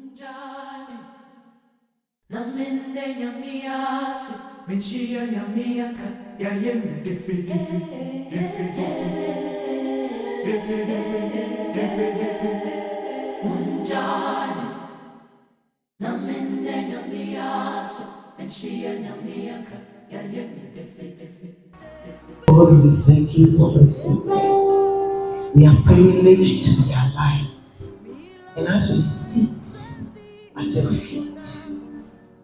Unjani na mende nyamiasi menshia nyamiaka ya yemi defi Unjani na mende nyamiasi menshia nyamiaka ya yemi defi. Lord, we thank you for this evening. We are privileged to be alive. And as we sit at your feet,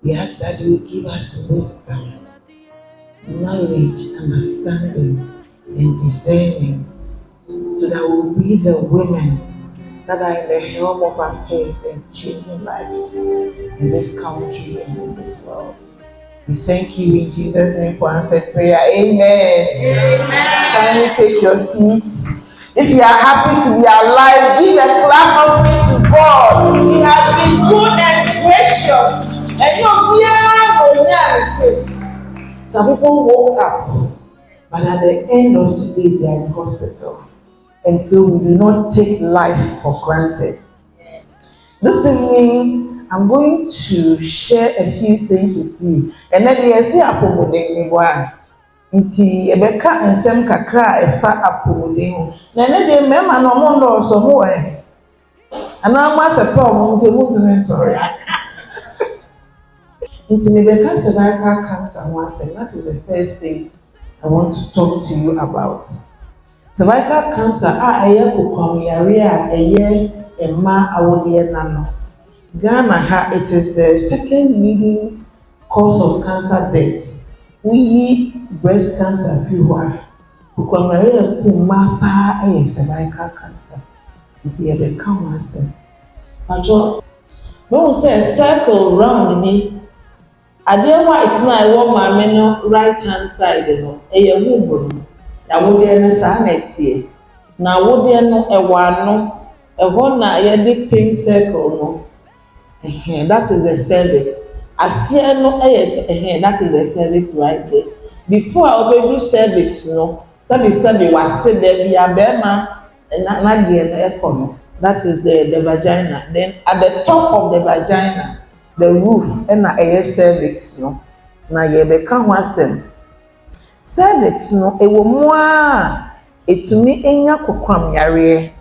we ask that you will give us wisdom, knowledge, understanding, and discerning, so that we will be the women that are in the helm of affairs and changing lives in this country and in this world. We thank you in Jesus' name for answered prayer. Amen. Amen. Kindly take your seats. If you are happy to be alive, give a clap offering to God. He has been good and gracious. And some people woke up, but at the end of today, they are in hospital. And so we do not take life for granted. This evening, I'm going to share a few things with you. And then you see apomodeng one. Nti ebeka nsem kakra efa apomodeng. Na ne de mema no mo ndo so mo ana ma se pa mo nti sorry. Nti ebeka cervical cancer once, and that is the first thing I want to talk to you about. Cervical cancer eye kokwam yare eye emma awode na no. Ghana, it is the second leading cause of cancer death. We breast cancer fewer. Ukwamare kuma pa cervical cancer. Nti ebe come ase. Ajo, no say circle round me. Ade white na I want my no right hand side no. Eye wumbo no. Ya wode na sa na tie. Na wode no ewa no. Eho na ye de pink circle no. That is the cervix. Asia no that is the cervix right there. Before I do cervix no, sabi was said there be a bema na no. That is the vagina. Then at the top of the vagina, the roof and na cervix no. Na ye beka ho asem. Cervix no ewo mu a etumi enya kokwam yare.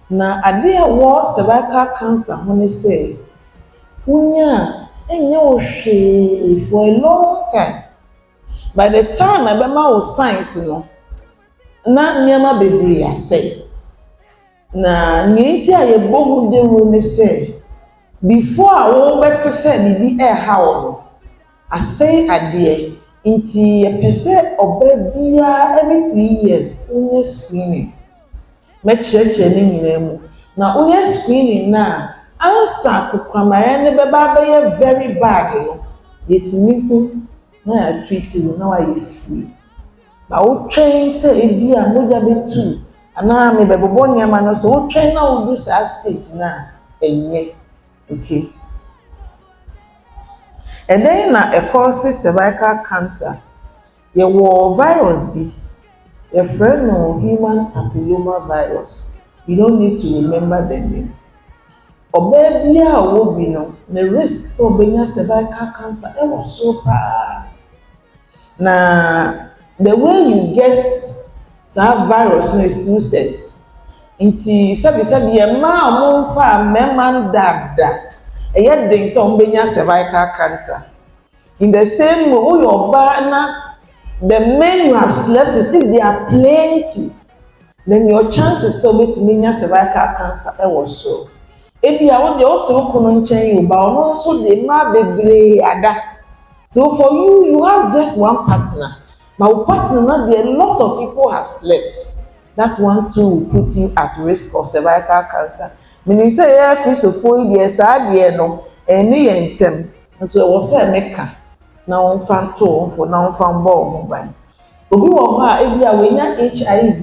Na ade a wo cervical cancer ho ne say Unya, for a long time. By the time I remember science, na nyama bebree asay. Na nyinti a yebohu de ru ne say, before I wo better say bibi how no. Asay ade nti pese oba bia every 3 years unya screening. Me cheche ni nyina mu. Na unya screening na answer kukwamare ne beba be very bad no yetimi ku na ya treat you na why free ba wo train say ebi a moja betu ana me bebobo nyama no so wo train na wo do sa stage na enye okay. And then na a cause cervical cancer ye wo virus bi your friend no human papilloma virus. You don't need to remember the name. Oba bia wo bi no the risk so benya cervical cancer e was so far. Na the way you get that virus no is two sets. Nti sabi e ma mo fa mema dada e ye den so benya cervical cancer. In the same way your na the men you have slept with, if they are plenty, then your chances so benya cervical cancer e was so. Ebi a wo de o te kono nchen you ba ono so de ma bebre ada. So for you have just one partner. But partner na there a lot of people have slept. That one too will put you at risk of cervical cancer. Meaning say yeah Christopher dey sa dey no eni yentem. So e was say meka na on fan to for na on fan ball mo ban. Obi wo ho a ebi a wenya HIV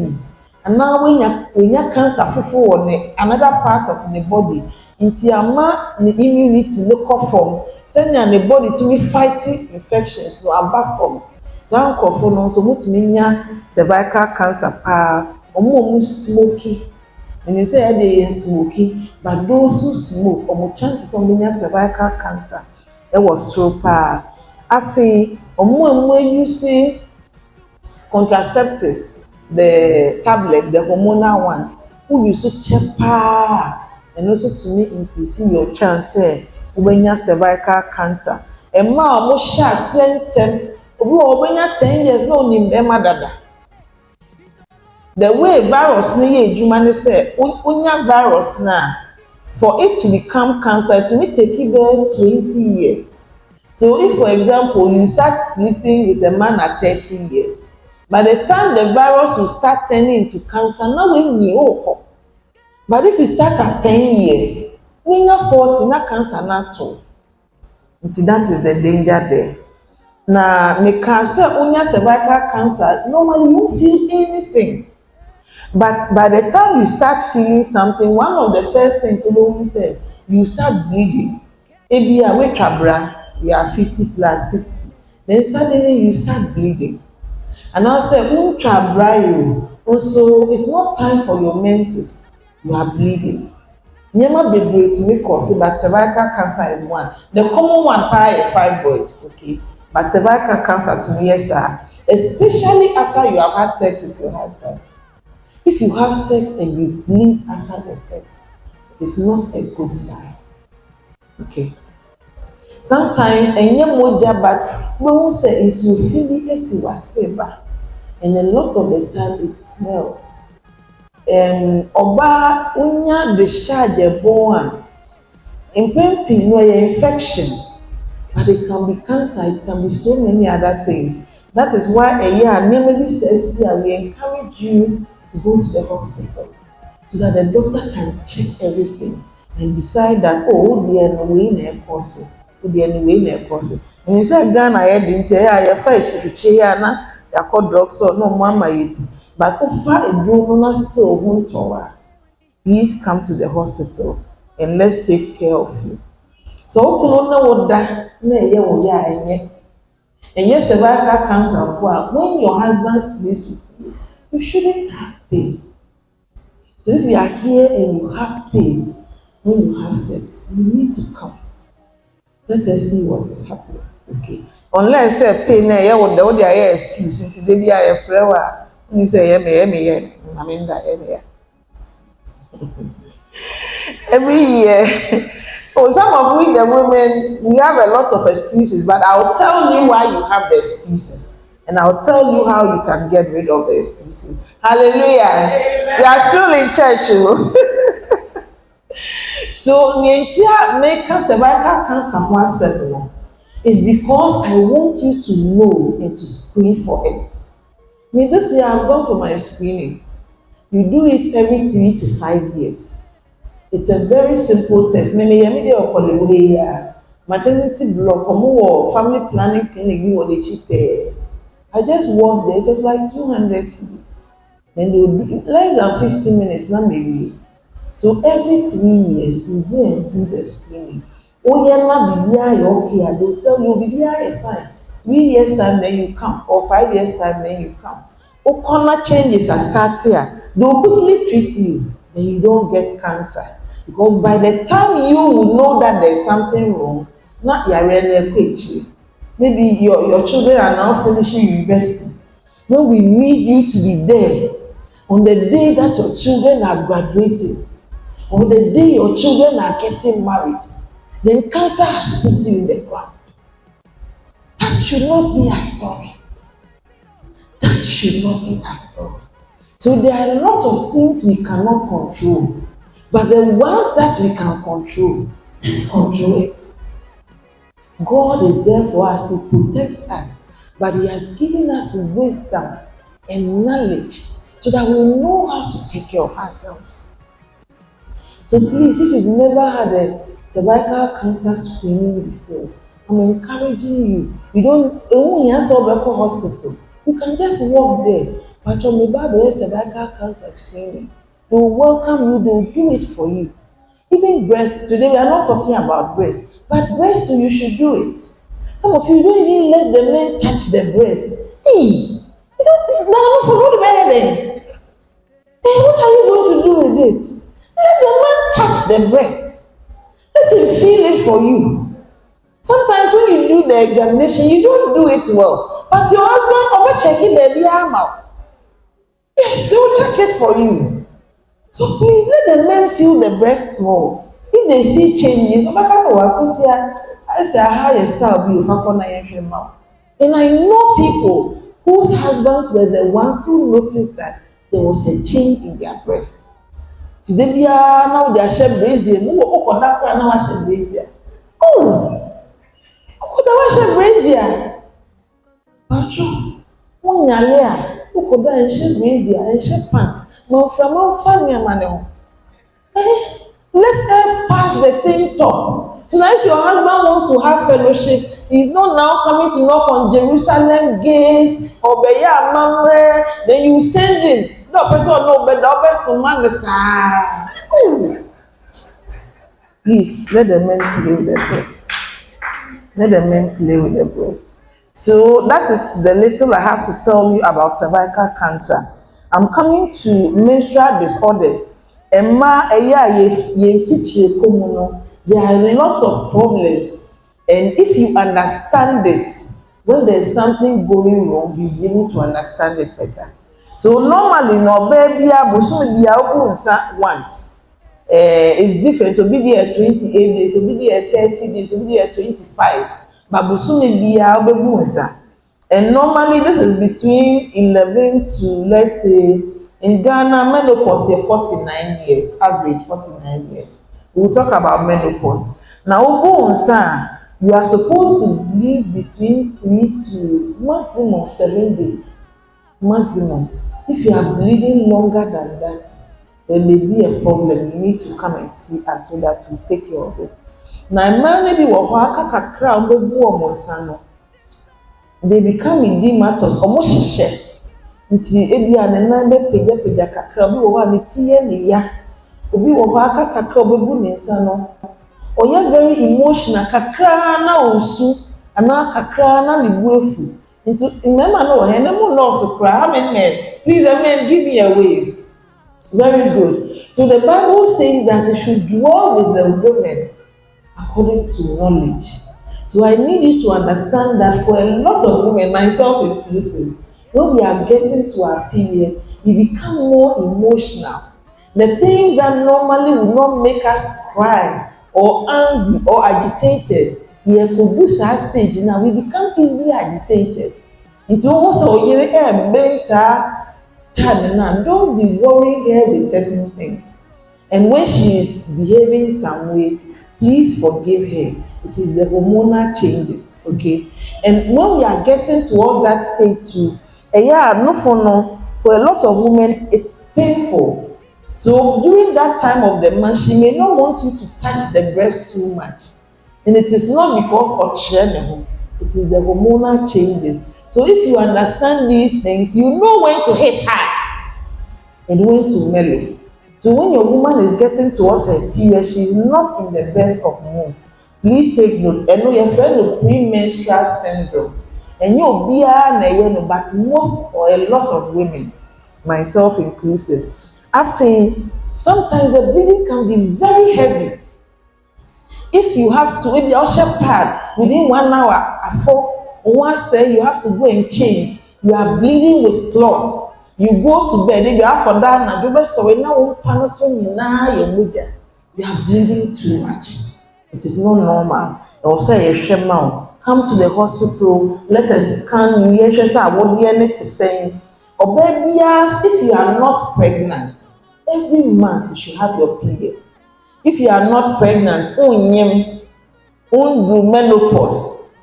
and now when you cancer fufu on another part of the body, into ama the immunity look from send the body to be fighting infections no back from. So for no so mutumi nya cervical cancer pa omo smoky When you say they are smoky, but those who smoke, or chances of being cervical cancer, it was so far. I feel, when you say contraceptives, the tablet, the hormonal ones, who you so cheaper, and also to me increasing your chance when you cervical cancer. And ma mo sha sentem, obi when you 10 years no nim ema dada. The way virus ni ye adwuma ne say unya virus na for it to become cancer it may take about 20 years. So if for example you start sleeping with a man at 30 years, by the time the virus will start turning into cancer, now when you oh. But if you start at 10 years, when you're 40, not cancer not all. That is the danger there. Now, me cancer, when you cervical cancer, normally you won't feel anything. But by the time you start feeling something, one of the first things we said, you start bleeding. Maybe you are you are 50 plus 60. Then suddenly you start bleeding. And I said, also, it's not time for your menses. You are bleeding. Nyama bebree to make cause, but cervical cancer is one. The common one is fibroid, okay? But cervical cancer to me, yes, sir. Especially after you have had sex with your husband. If you have sex and you bleed after the sex, it is not a good sign. Okay. Sometimes, and but when we say it's you feel if you are saber, and a lot of the time it smells. Oba unya discharge a bone, in pain, no infection, but it can be cancer, it can be so many other things. That is why a year normally says here we encourage you to go to the hospital so that the doctor can check everything and decide that we are way in a cause. We are way in a cause. When you say Ghana, I didn't say I fight if you chair na ya call drugstore no mama you. But if I do not still want to, please come to the hospital and let's take care of you. So what that and yes, cervical cancer, when your husband sleeps with you, you shouldn't have pain. So if you are here and you have pain when you have sex, you need to come. Let us see what is happening. Okay. Unless say pain na what the excuse until they be a flower. You say I mean that every year. Oh, some of we the women we have a lot of excuses, but I'll tell you why you have the excuses. And I'll tell you how you can get rid of the excuses. Hallelujah. Amen. We are still in church. So, make cervical cancer is because I want you to know and to screen for it. This year I've gone for my screening. You do it every 3 to 5 years. It's a very simple test. Maternity block, family planning clinic, you want cheap. I just walk there, just like 200 cedis. Then they will do less than 15 minutes, not maybe. So every 3 years, you go and do the screening. Oh, yeah, you're okay. They'll tell you, you're fine. 3 years time, then you come. Or 5 years time, then you come. Oh, corner changes are start here. They'll quickly treat you, then you don't get cancer. Because by the time you will know that there's something wrong, not your real maybe your children are now finishing university. When we need you to be there on the day that your children are graduating, on the day your children are getting married, then cancer has put you in the ground. That should not be our story. That should not be our story. So there are a lot of things we cannot control, but the ones that we can control, let's control it. God is there for us, He protects us, but He has given us wisdom and knowledge so that we know how to take care of ourselves. So please, if you've never had a cervical cancer screening before, I'm encouraging you. You don't hospital. You can just walk there. But on the cervical cancer screening, they will welcome you, they will do it for you. Even breast, today we are not talking about breast, but breast you should do it. Some of you don't even let the men touch the breast. Hey, you don't think now for the bed. Hey, what are you going to do with it? Let the man touch the breast. Let him feel it for you. Sometimes when you do the examination, you don't do it well. But your husband over checking baby arm out. Yes, they will check it for you. So please let the men feel the breast more. If they see changes, I say how your style be and I know people whose husbands were the ones who noticed that there was a change in their breast. Today, now they are sharing brazier. Who will that now share brazier? Oh, who that share brazier? Pacho, one yalia, who could that share brazier and share pants? No, from all family man. Let her pass the thing top. So now if your husband wants to have fellowship, he's not now coming to knock on Jerusalem gate or Beya Mamre, then you send him. No person no but the person man the side. Please let the men play with their breast. Let the men play with their breast. So that is the little I have to tell you about cervical cancer. I'm coming to menstrual disorders. Emma, there are a lot of problems, and if you understand it, when there's something going wrong, you'll be able to understand it better. So normally, no baby, once. It's different. To be there 28 days, to be there 30 days, to be there 25. But busumi biya and normally this is between 11 to, let's say, in Ghana, menopause is 49 years, average 49 years. We'll talk about menopause. Now, you are supposed to live between 3 to maximum 7 days. Maximum. If you are bleeding longer than that, there may be a problem. You need to come and see us so that we take care of it. Now, maybe they become edematous, almost share. Nti ebi anenan be pegya kakra obi wo ha ne tie ne ya obi wo ha aka kakra obebu ne nsa no oya very emotional kakra na onsu ana kakra na ne buefu nti remember no he na mo nurse kra amen please amen give me a wave. Very good. So the Bible says that you should dwell with the women according to knowledge. So I need you to understand that for a lot of women, myself inclusive, when we are getting to our period, we become more emotional. The things that normally would not make us cry or angry or agitated, stage now we become easily agitated. It's almost don't be worrying her with certain things. And when she is behaving some way, please forgive her. It is the hormonal changes, okay? And when we are getting towards that stage too, for a lot of women, it's painful. So during that time of the month, she may not want you to touch the breast too much. And it is not because of children, it is the hormonal changes. So if you understand these things, you know when to hit high and when to mellow. So when your woman is getting towards her period, she is not in the best of moods. Please take note. And know your friend of premenstrual syndrome. And you'll be but most or a lot of women, myself inclusive, I think sometimes the bleeding can be very heavy. If you have to, maybe usher pad within 1 hour, once say you have to go and change, you are bleeding with clots. You go to bed, if you are up down, you are bleeding too much. It is not normal. Or say come to the hospital, let us scan you, what you need to say. Or baby, if you are not pregnant, every month you should have your period. If you are not pregnant, do menopause.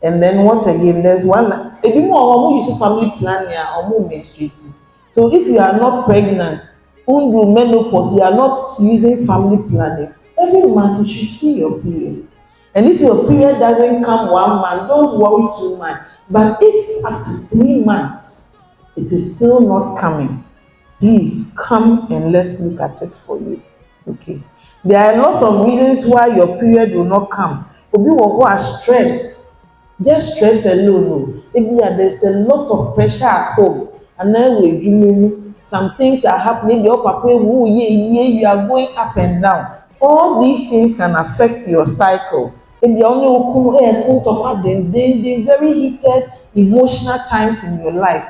And then what again? There's one. If you more use family planning or menstruating. So if you are not pregnant, do menopause, you are not using family planning. Every month you should see your period. And if your period doesn't come 1 month, don't worry too much. But if after 3 months it is still not coming, please come and let's look at it for you. Okay. There are a lot of reasons why your period will not come. People who are stressed, just stress alone. Maybe there's a lot of pressure at home, and then we do some things are happening, your papa, you are going up and down. All these things can affect your cycle. And the only very heated emotional times in your life.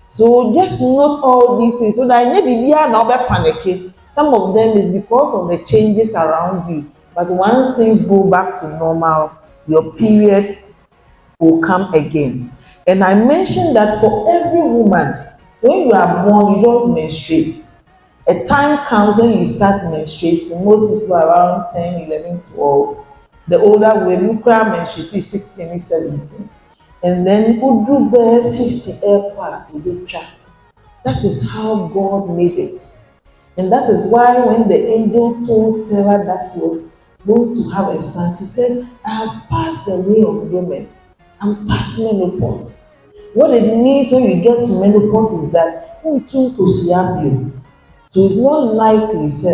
So just note all these things so that maybe we are not panicking. Some of them is because of the changes around you. But once things go back to normal, your period will come again. And I mentioned that for every woman, when you are born, you don't menstruate. A time comes when you start menstruating. Most people are around 10, 11, 12. The older we menstruate is 16, 17. And then Udu 50 airport. That is how God made it. And that is why when the angel told Sarah that she was going to have a son, she said, I have passed the way of women. I'm past menopause. What it means when you get to menopause is that so it's not likely say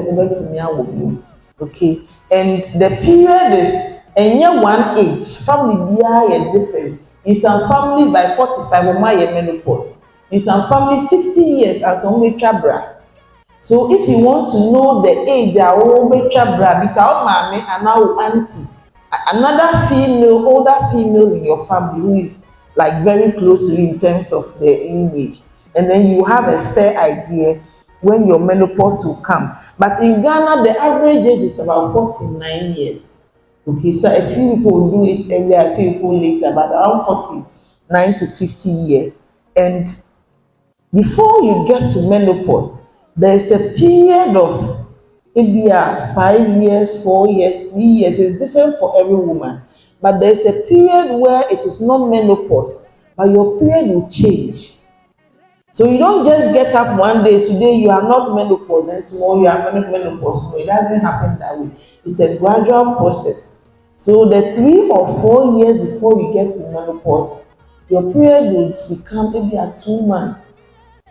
okay. And the period is one age. Family is different. In some families by 45 or my menopause. In some families 60 years and some may bra. So if you want to know the age that bisa mama and now auntie, another female, older female in your family who is like very close to you in terms of their age, and then you have a fair idea when your menopause will come. But in Ghana, the average age is about 49 years. Okay, so a few people will do it earlier, a few people later, but around 49 to 50 years. And before you get to menopause, there is a period of maybe 5 years, 4 years, 3 years. It's different for every woman. But there is a period where it is not menopause, but your period will change. So you don't just get up one day, today you are not menopause, and tomorrow you are menopause. No, it doesn't happen that way. It's a gradual process. So the 3 or 4 years before you get to menopause, your period will become maybe 2 months,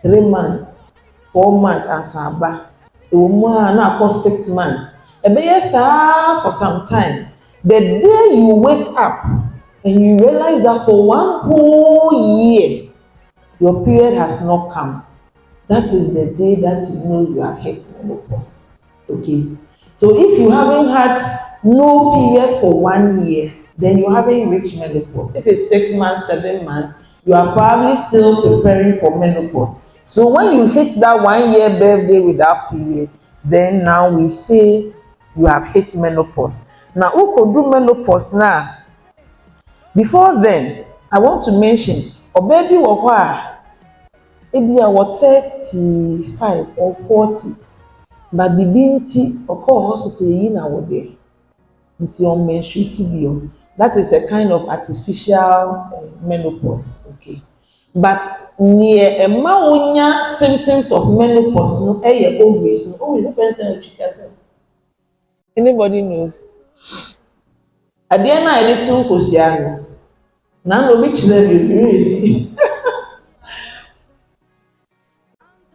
3 months, 4 months as aba. It will now 6 months. Yes, for some time. The day you wake up and you realize that for 1 whole year, your period has not come, that is the day that you know you have hit menopause. Okay. So if you haven't had no period for 1 year, then you haven't reached menopause. If it's 6 months, 7 months, you are probably still preparing for menopause. So when you hit that 1 year birthday without period, then now we say you have hit menopause. Now, who could do menopause now? Before then, I want to mention, or baby ebi was 35 or 40, but bibi nti okọ hospital yi na wo de nti on menstruate bio. That is a kind of artificial menopause. Okay. But near a wonya symptoms of menopause no ovaries no always depends on the. Anybody knows? At the end I did two kosiano. Now no which level you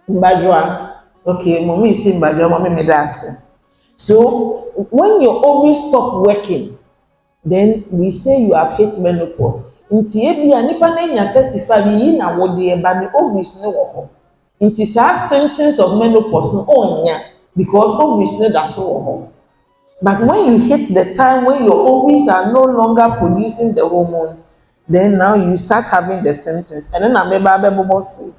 Mbajwa. Okay, mommy is saying Mbajwa, mommy made us. So when your ovaries stop working, then we say you have hit menopause. Nti ebi a nipa na nya 35 yi na wo de ba the ovaries no wo ho. Nti sa symptoms of menopause no onya because ovaries no da so wo ho. But when you hit the time when your ovaries are no longer producing the hormones, then now you start having the symptoms. And then ameba abebo so.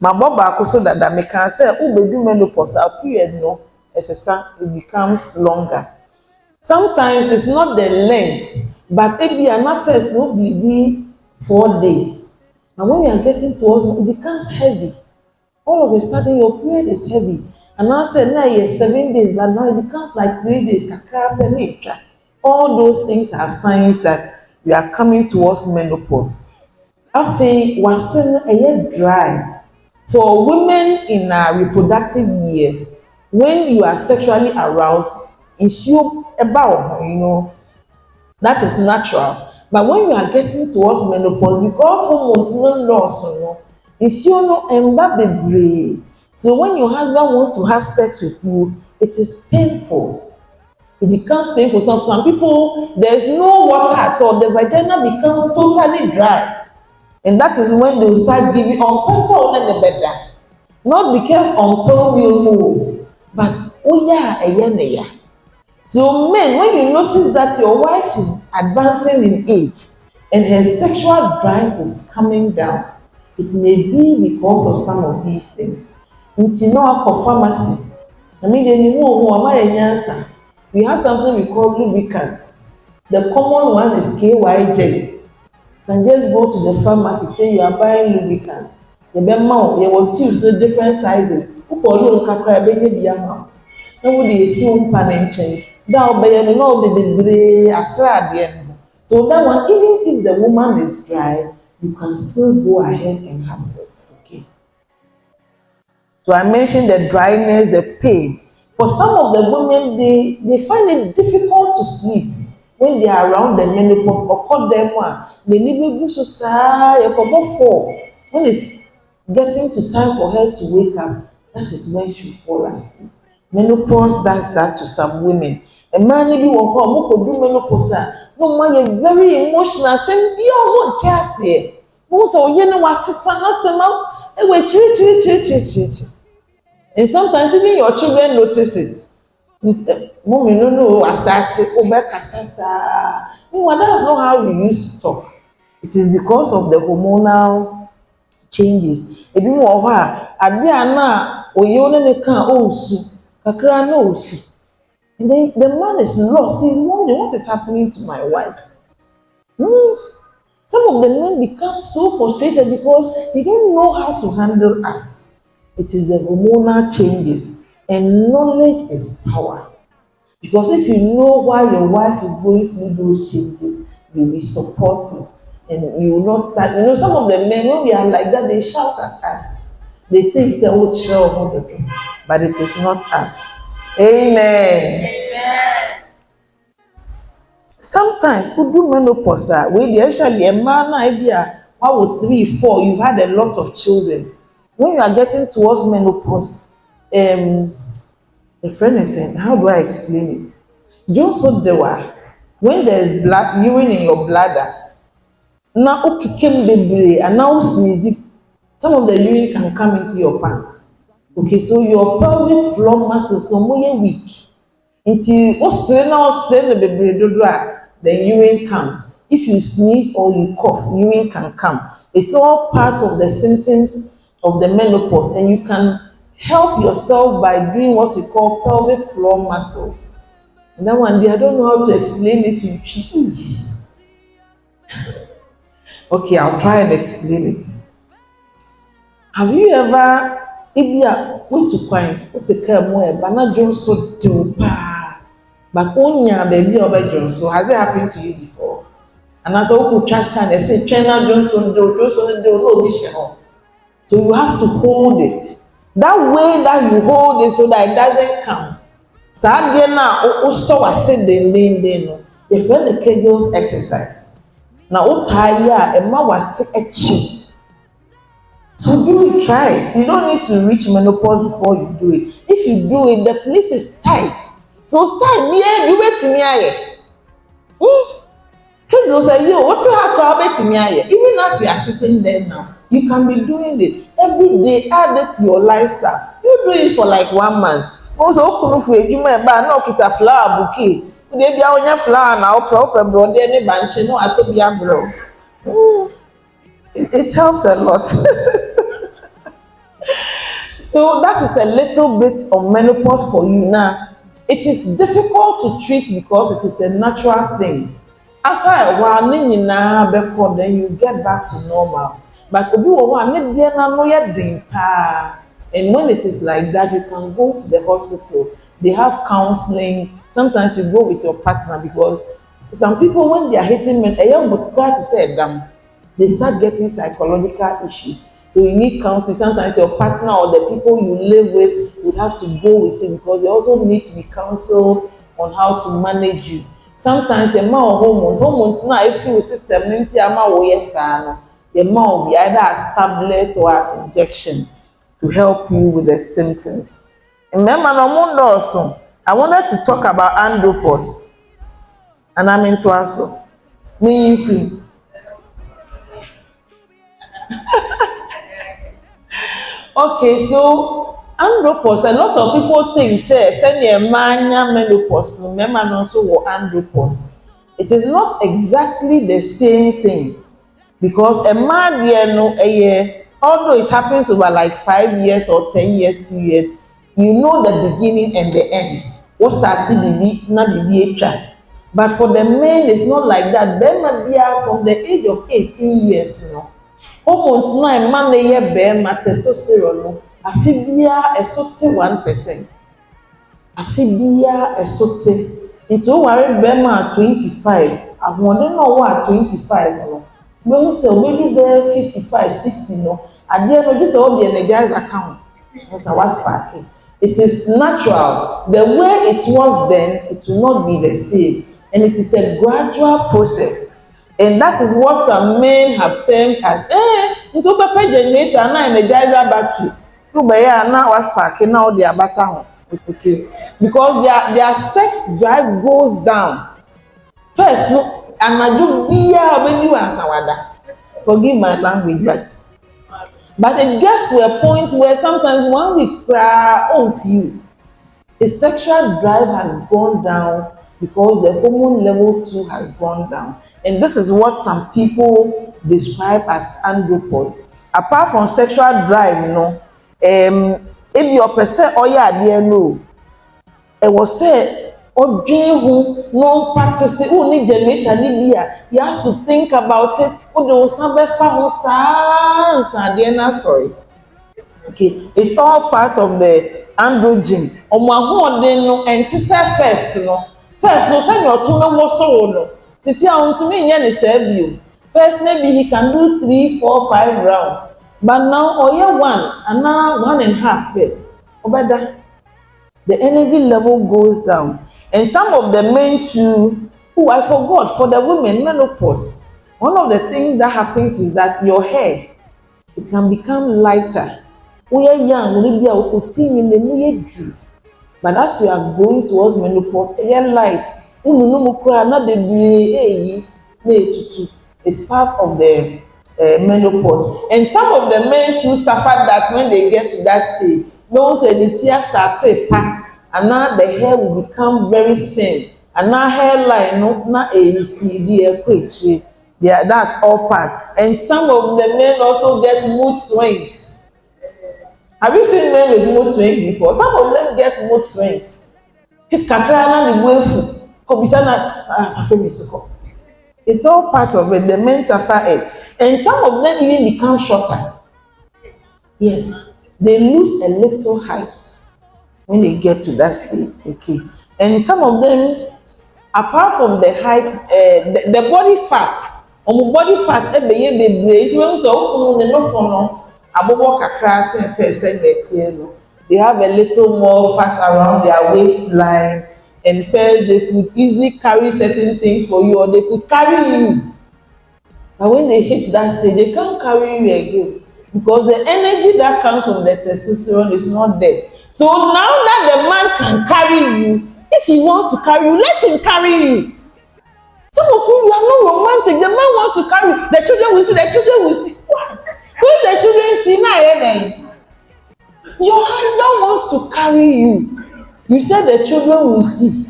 My boba so that me can say do menopause our period no it becomes longer. Sometimes it's not the length, but it be enough first no be 4 days. And when we are getting towards it becomes heavy. All of a sudden your period is heavy. And I said now yes 7 days, but now it becomes like 3 days. All those things are signs that we are coming towards menopause. Afe wasen dry. For women in our reproductive years, when you are sexually aroused, it's about, that is natural. But when you are getting towards menopause, because hormones no loss, it's baby. So when your husband wants to have sex with you, it is painful. It becomes painful. Some people, there is no water at all. The vagina becomes totally dry. And that is when they will start giving on person and better. Not because on pearl but oh yeah, a yeah. So men, when you notice that your wife is advancing in age and her sexual drive is coming down, it may be because of some of these things. Nti na wakɔ pharmacy. I mean, the we have something we call lubricants. The common one is KY jelly. You can just go to the pharmacy, say you are buying lubricant. You buy more, you will choose the different sizes. Uko lo kakra be bi ama. Na wo de esi wo mpa ne nkyɛn. Da obeye no na wo de bebree asrade no. So that one, even if the woman is dry, you can still go ahead and have sex. Okay. So I mentioned the dryness, the pain. For some of the women, they find it difficult to sleep when they are around the menopause. Or call them one. They need to so sad. When it's getting to time for her to wake up, that is when she fall asleep. Menopause does that to some women. A man maybe will come, do menopause. No man, you're very emotional. Send be all what tears here. Most of you know what sister, and sometimes even your children notice it. Mommy, no, I started over kasasa. No, that's not how we used to talk. It is because of the hormonal changes. Ebi mo wɔ hɔ a ade a na oye one ne ka osu kakra na osu. And then the man is lost. He's wondering what is happening to my wife. Some of the men become so frustrated because they don't know how to handle us. It is the hormonal changes, and knowledge is power. Because if you know why your wife is going through those changes, you'll be supportive and you will not start. You know, some of the men, when we are like that, they shout at us. They think, say, oh, chill, but it is not us. Amen. Amen. Sometimes, who do menopause, we actually a man, idea, 3, 4, you've had a lot of children. When you are getting towards menopause, a friend is saying, how do I explain it? Johnson Dewa, when there is blood, urine in your bladder, now okay, baby, and now sneezing, some of the urine can come into your pants. Okay, so your pelvic floor muscles are more weak. Until the urine comes. If you sneeze or you cough, urine can come. It's all part of the symptoms of the menopause, and you can help yourself by doing what we call pelvic floor muscles. And that one, I don't know how to explain it in PE. Okay, I'll try and explain it. Have you ever, if you are going to cry, what a care more, but not just so do but only baby over Johnson. Has it happened to you before? And as a local trash can, they say, China Johnson do no mission. So you have to hold it. That way that you hold it so that it doesn't come. Sadly now, also I said the if when the Kegels exercise. Now, what tired, and ma was sick a cheap. So do it, try it. You don't need to reach menopause before you do it. If you do it, the place is tight. So start near you wait in here. Kegels say, yo, what you have to me? Even as we are sitting there now, you can be doing it every day. Add it to your lifestyle. You do it for like 1 month. Also, open for you may buy no kita flower bouquet. They be on your flower now, proper bro. They any bunch no at to be a bro. It helps a lot. So that is a little bit of menopause for you now. It is difficult to treat because it is a natural thing. After a while, then you get back to normal. But and when it is like that, you can go to the hospital. They have counseling. Sometimes you go with your partner because some people, when they are hitting men, they start getting psychological issues. So you need counseling. Sometimes your partner or the people you live with would have to go with you because they also need to be counseled on how to manage you. Sometimes the man hormones now if you system the man will be either as tablet or as injection to help you with the symptoms. Remember, I wanted to talk about andropause, and I'm into also. Me free. Okay, so andropause, a lot of people think say send a mania menopause, no member also or andropause. It is not exactly the same thing because a man year no a year, although it happens over like 5 years or 10 years period, you know the beginning and the end. What started bibi na bibi etwa. But for the men, it's not like that. Bema bia from the age of 18 years, you know. Hormones na ɛma no yɛ bɛrima testosterone no afe biara ɛso te 1%. Afe biara ɛso te. Nti woware bɛrima a 25, ahoɔden na ɔwɔ a 25 no, wobɛhu sɛ wobɛdu bɛyɛ 55, 60 no, adeɛ no gye sɛ wode energizer ka ho. Ɛsɛ wasparke. It is natural. The way it was then, it will not be the same. And it is a gradual process. And that is what some men have termed as into paper generator na energizer battery. No be ya na was sparking now they are better. Okay. Because their sex drive goes down. First, no, anaju biya when you answer wada. Forgive my language, but it gets to a point where sometimes when we cry on you, the sexual drive has gone down because the hormone level too has gone down. And this is what some people describe as andropause. Apart from sexual drive, you know, if your person or your idea no, it was said, or dream who no practice it, who need generator, you have to think about it. Oh, there was some sorry. Okay, it's all part of the androgen. Omahoden no enti say first no. First no say your to no so no. Sisi a untumi nye ne say bio. First maybe he can do 3, 4, 5 rounds. But now oye one and now 1.5 bed. Obeda. The energy level goes down. And some of the men too, who I forgot, for the women, menopause. One of the things that happens is that your hair, it can become lighter. We are young, we are but as you are going towards menopause, light. It's part of the menopause. And some of the men too suffer that when they get to that stage. No say the tears start to pack, and now the hair will become very thin, and now hairline no na you see the equate. Yeah, that's all part. And some of the men also get mood swings. Have you seen men with mood swings before? Some of them get mood swings. It's all part of it. The men suffer it. And some of them even become shorter. Yes, they lose a little height when they get to that stage. Okay. And some of them, apart from the height, the body fat, body fat, they have a little more fat around their waistline, and first they could easily carry certain things for you, or they could carry you. But when they hit that stage, they can't carry you again because the energy that comes from the testosterone is not there. So now that the man can carry you, if he wants to carry you, let him carry you. Some of you are not romantic. The man wants to carry you. The children will see. The children will see. What? So if the children see now, your husband wants to carry you. You said the children will see.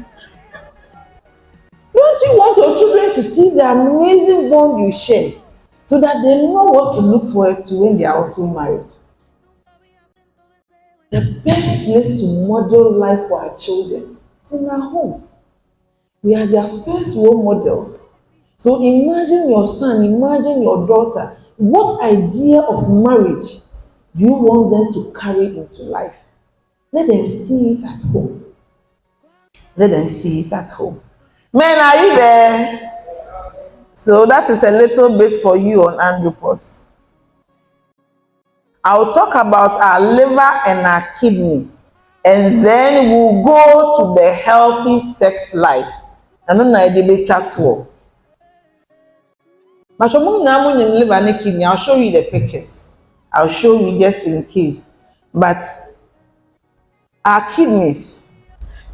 Don't you want your children to see the amazing bond you share so that they know what to look forward to when they are also married? The best place to model life for our children is in our home. We are their first role models. So imagine your son, imagine your daughter. What idea of marriage do you want them to carry into life? Let them see it at home. Let them see it at home. Men, are you there? So that is a little bit for you on andropause. I'll talk about our liver and our kidney, and then we'll go to the healthy sex life. And then I debate chat to. But liver and kidney, I'll show you the pictures. I'll show you just in case. But our kidneys,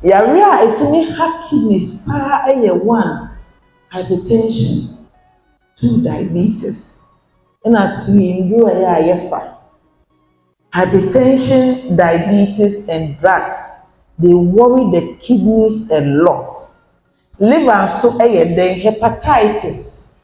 yàrá etumi ha kidneys pa eye 1 hypertension, 2 diabetes, and 3 nduro ya yefa. Hypertension, diabetes, and drugs, they worry the kidneys a lot. Liver so then hepatitis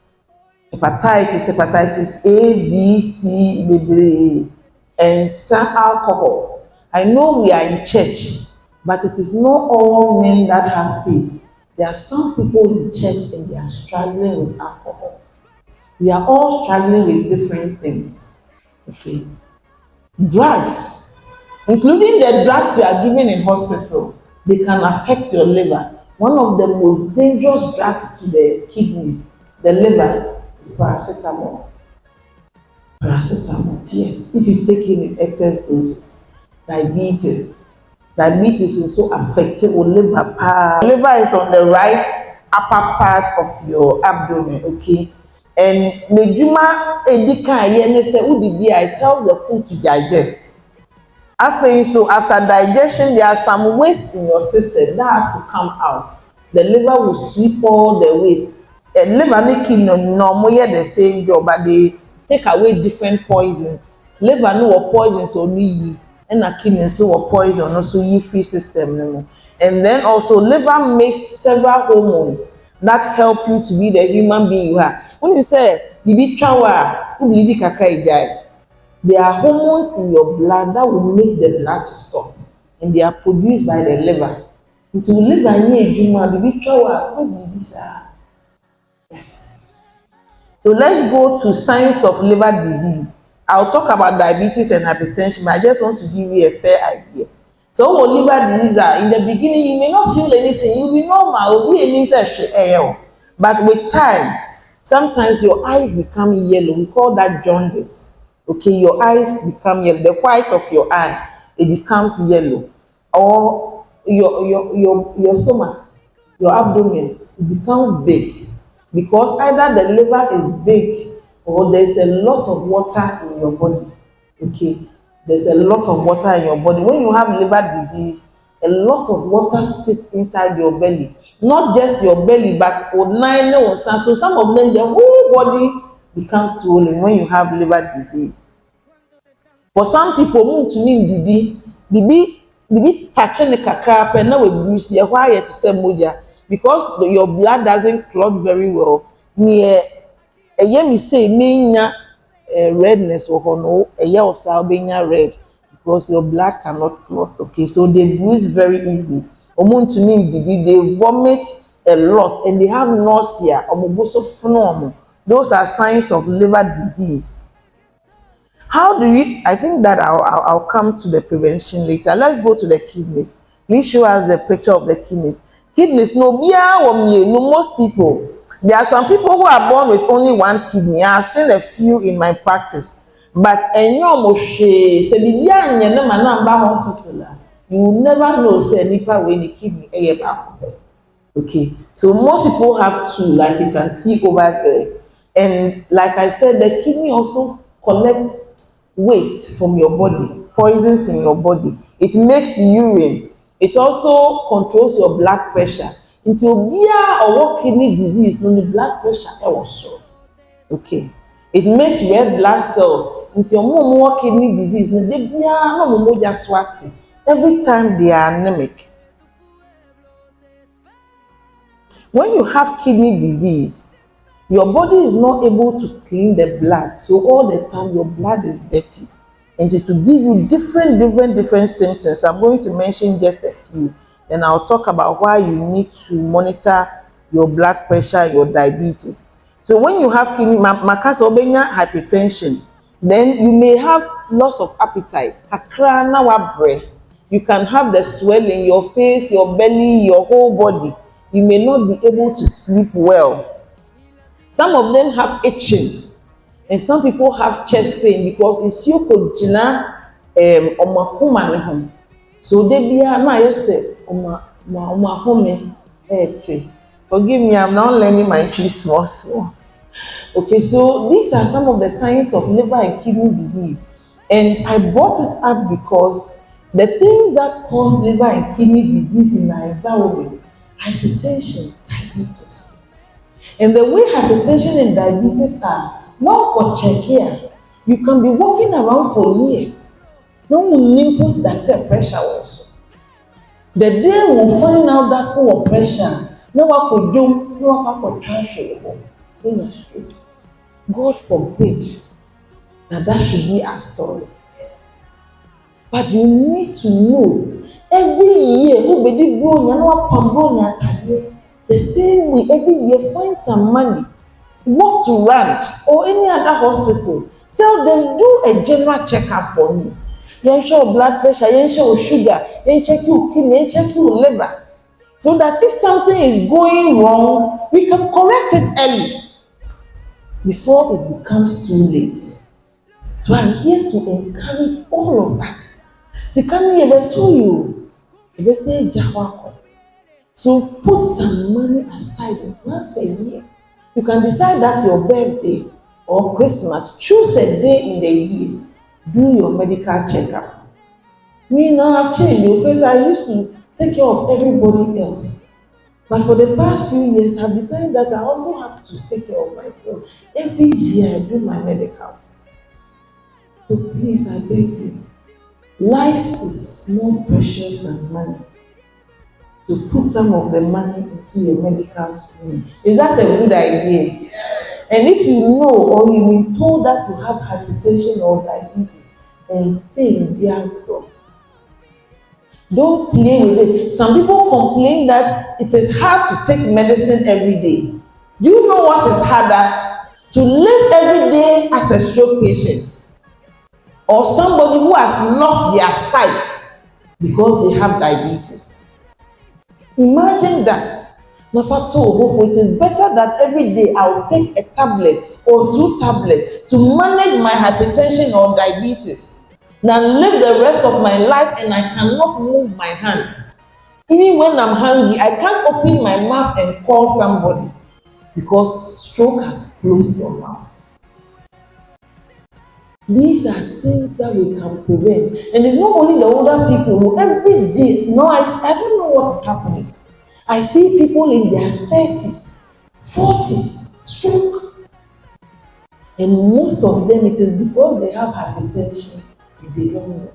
A, B, C, bebree, and some alcohol. I know we are in church, but it is not all men that have faith. There are some people in church and they are struggling with alcohol. We are all struggling with different things. Okay. Drugs, including the drugs you are given in hospital, they can affect your liver. One of the most dangerous drugs to the kidney, the liver, is paracetamol. Paracetamol, yes, if you take it in excess doses. Diabetes is so affecting your liver. Liver is on the right upper part of your abdomen, okay? And medjuma edika yene se udidi, it helps the food to digest. After so after digestion, there are some waste in your system that have to come out. The liver will sweep all the waste. And liver making no the same job, but they take away different poisons. Liver no poisons only, and a kidney so poison also ye free system. And then also liver makes several hormones that help you to be the human being you are. When you say bibi trawa, who believe kakra, there are hormones in your blood that will make the blood to stop, and they are produced by the liver. Until liver near Juma, baby trawa, who believe this? Yes. So let's go to signs of liver disease. I'll talk about diabetes and hypertension, but I just want to give you a fair idea. So what liver disease are, in the beginning you may not feel anything, you'll be normal, but with time, sometimes your eyes become yellow. We call that jaundice. Okay, your eyes become yellow. The white of your eye, it becomes yellow. Or your stomach, your abdomen, it becomes big. Because either the liver is big or there's a lot of water in your body. Okay, there's a lot of water in your body. When you have liver disease, a lot of water sits inside your belly. Not just your belly, but so some of them, the whole body becomes swollen when you have liver disease. For some people, bibi touching the kakra pen now we bruise why it is moja, because your blood doesn't clot very well. Near a yemi say menya redness or no a year of salbenia red because your blood cannot clot. Okay, so they bruise very easily. They vomit a lot and they have nausea. Those are signs of liver disease. How do we? I think that I'll come to the prevention later. Let's go to the kidneys. Please show us the picture of the kidneys. Kidneys, no, most people. There are some people who are born with only one kidney. I've seen a few in my practice. But you will never know say nipa when the kidney okay, so most people have two, like you can see over there. And like I said, the kidney also collects waste from your body, poisons in your body. It makes urine. It also controls your blood pressure. Until beer or kidney disease, no the blood pressure also. Okay. It makes red blood cells. Until more kidney disease, no the beer no more just swatting. Every time they are anemic. When you have kidney disease, your body is not able to clean the blood, so all the time your blood is dirty. And it will give you different symptoms. I'm going to mention just a few. Then I'll talk about why you need to monitor your blood pressure, your diabetes. So when you have kidney hypertension, then you may have loss of appetite. You can have the swelling, your face, your belly, your whole body. You may not be able to sleep well. Some of them have itching, and some people have chest pain because it's your kojina omakuma. So they be na say omahome ete. Forgive me, I'm now learning my tree small. Okay, so these are some of the signs of liver and kidney disease, and I brought it up because the things that cause liver and kidney disease in our environment: hypertension, diabetes. And the way hypertension and diabetes are, one could check here. You can be walking around for years. No one knows that pressure also. The day we find out that our pressure, no one could do, no one could transfer it. God forbid that should be our story. But you need to know every year who be the the same way every year find some money, walk to Rand or any other hospital. Tell them do a general checkup for me. You show blood pressure, you show sugar, you check your kidney, you check your liver. So that if something is going wrong, we can correct it early before it becomes too late. So I'm here to encourage all of us. Sikani told you, say Jawako. So put some money aside once a year. You can decide that your birthday or Christmas. Choose a day in the year. Do your medical checkup. Me now I've changed. First I used to take care of everybody else. But for the past few years, I've decided that I also have to take care of myself. Every year I do my medicals. So please, I beg you. Life is more precious than money. To put some of the money into your medical screening. Is that a good idea? Yes. And if you know or you've been told that you have hypertension or diabetes, then fail their problem. Don't play with it. Some people complain that it is hard to take medicine every day. Do you know what is harder? To live every day as a stroke patient or somebody who has lost their sight because they have diabetes. Imagine that. It is better that every day I will take a tablet or 2 tablets to manage my hypertension or diabetes than live the rest of my life and I cannot move my hand. Even when I'm hungry, I can't open my mouth and call somebody because stroke has closed your mouth. These are things that we can prevent. And it's not only the older people who every day, no, I don't know what is happening. I see people in their 30s, 40s, stroke. And most of them, it is because they have hypertension and they don't know.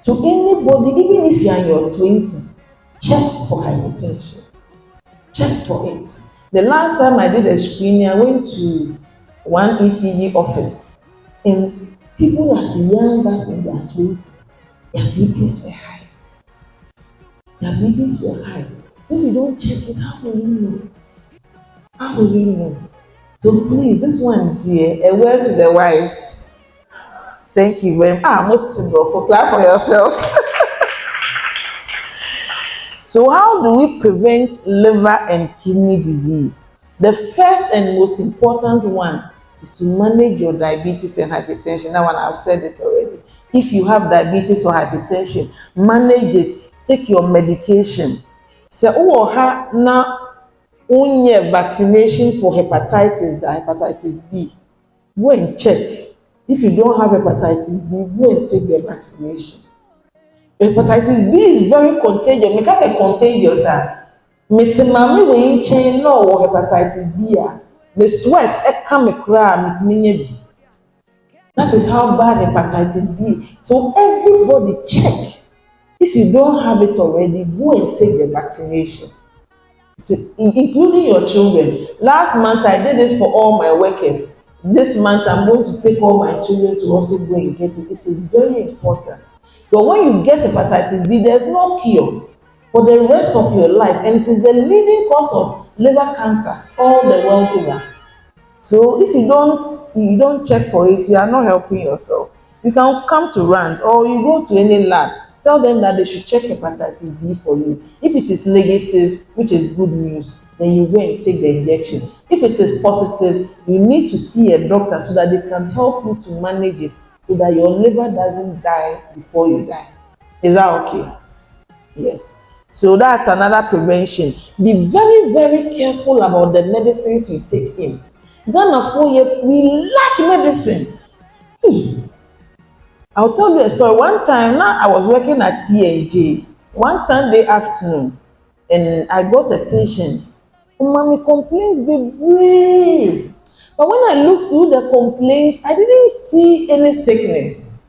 So anybody, even if you are in your 20s, check for hypertension. Check for it. The last time I did a screening, I went to one ECG office. And people as young as in their 20s, their BPs were high. Their BPs were high. So if you don't check it, how will you know? How will you know? So please, this one, dear, a word to the wise. Thank you very much. For clap for yourselves. So how do we prevent liver and kidney disease? The first and most important one is to manage your diabetes and hypertension. That one I've said it already. If you have diabetes or hypertension, manage it. Take your medication. So na unye vaccination for hepatitis B. Go and check. If you don't have hepatitis B, go and take the vaccination. Hepatitis B is very contagious. Make it contagious. Metemami we in chain no hepatitis B. The sweat come cry B. That is how bad hepatitis B. So everybody check. If you don't have it already, go and take the vaccination. Including your children. Last month I did it for all my workers. This month I'm going to take all my children to also go and get it. It is very important. But when you get hepatitis B, there's no cure for the rest of your life, and it is the leading cause of liver cancer all the world over. So if you don't check for it, you are not helping yourself. You can come to Rand or you go to any lab. Tell them that they should check hepatitis B for you. If it is negative, which is good news, then you go and take the injection. If it is positive, you need to see a doctor so that they can help you to manage it, so that your liver doesn't die before you die. Is that okay? Yes. So that's another prevention. Be very, very careful about the medicines you take in. Ghana 4 years, we lack medicine. I'll tell you a story. One time, now I was working at TNJ one Sunday afternoon, and I got a patient. Mommy complaints be brave. But when I looked through the complaints, I didn't see any sickness.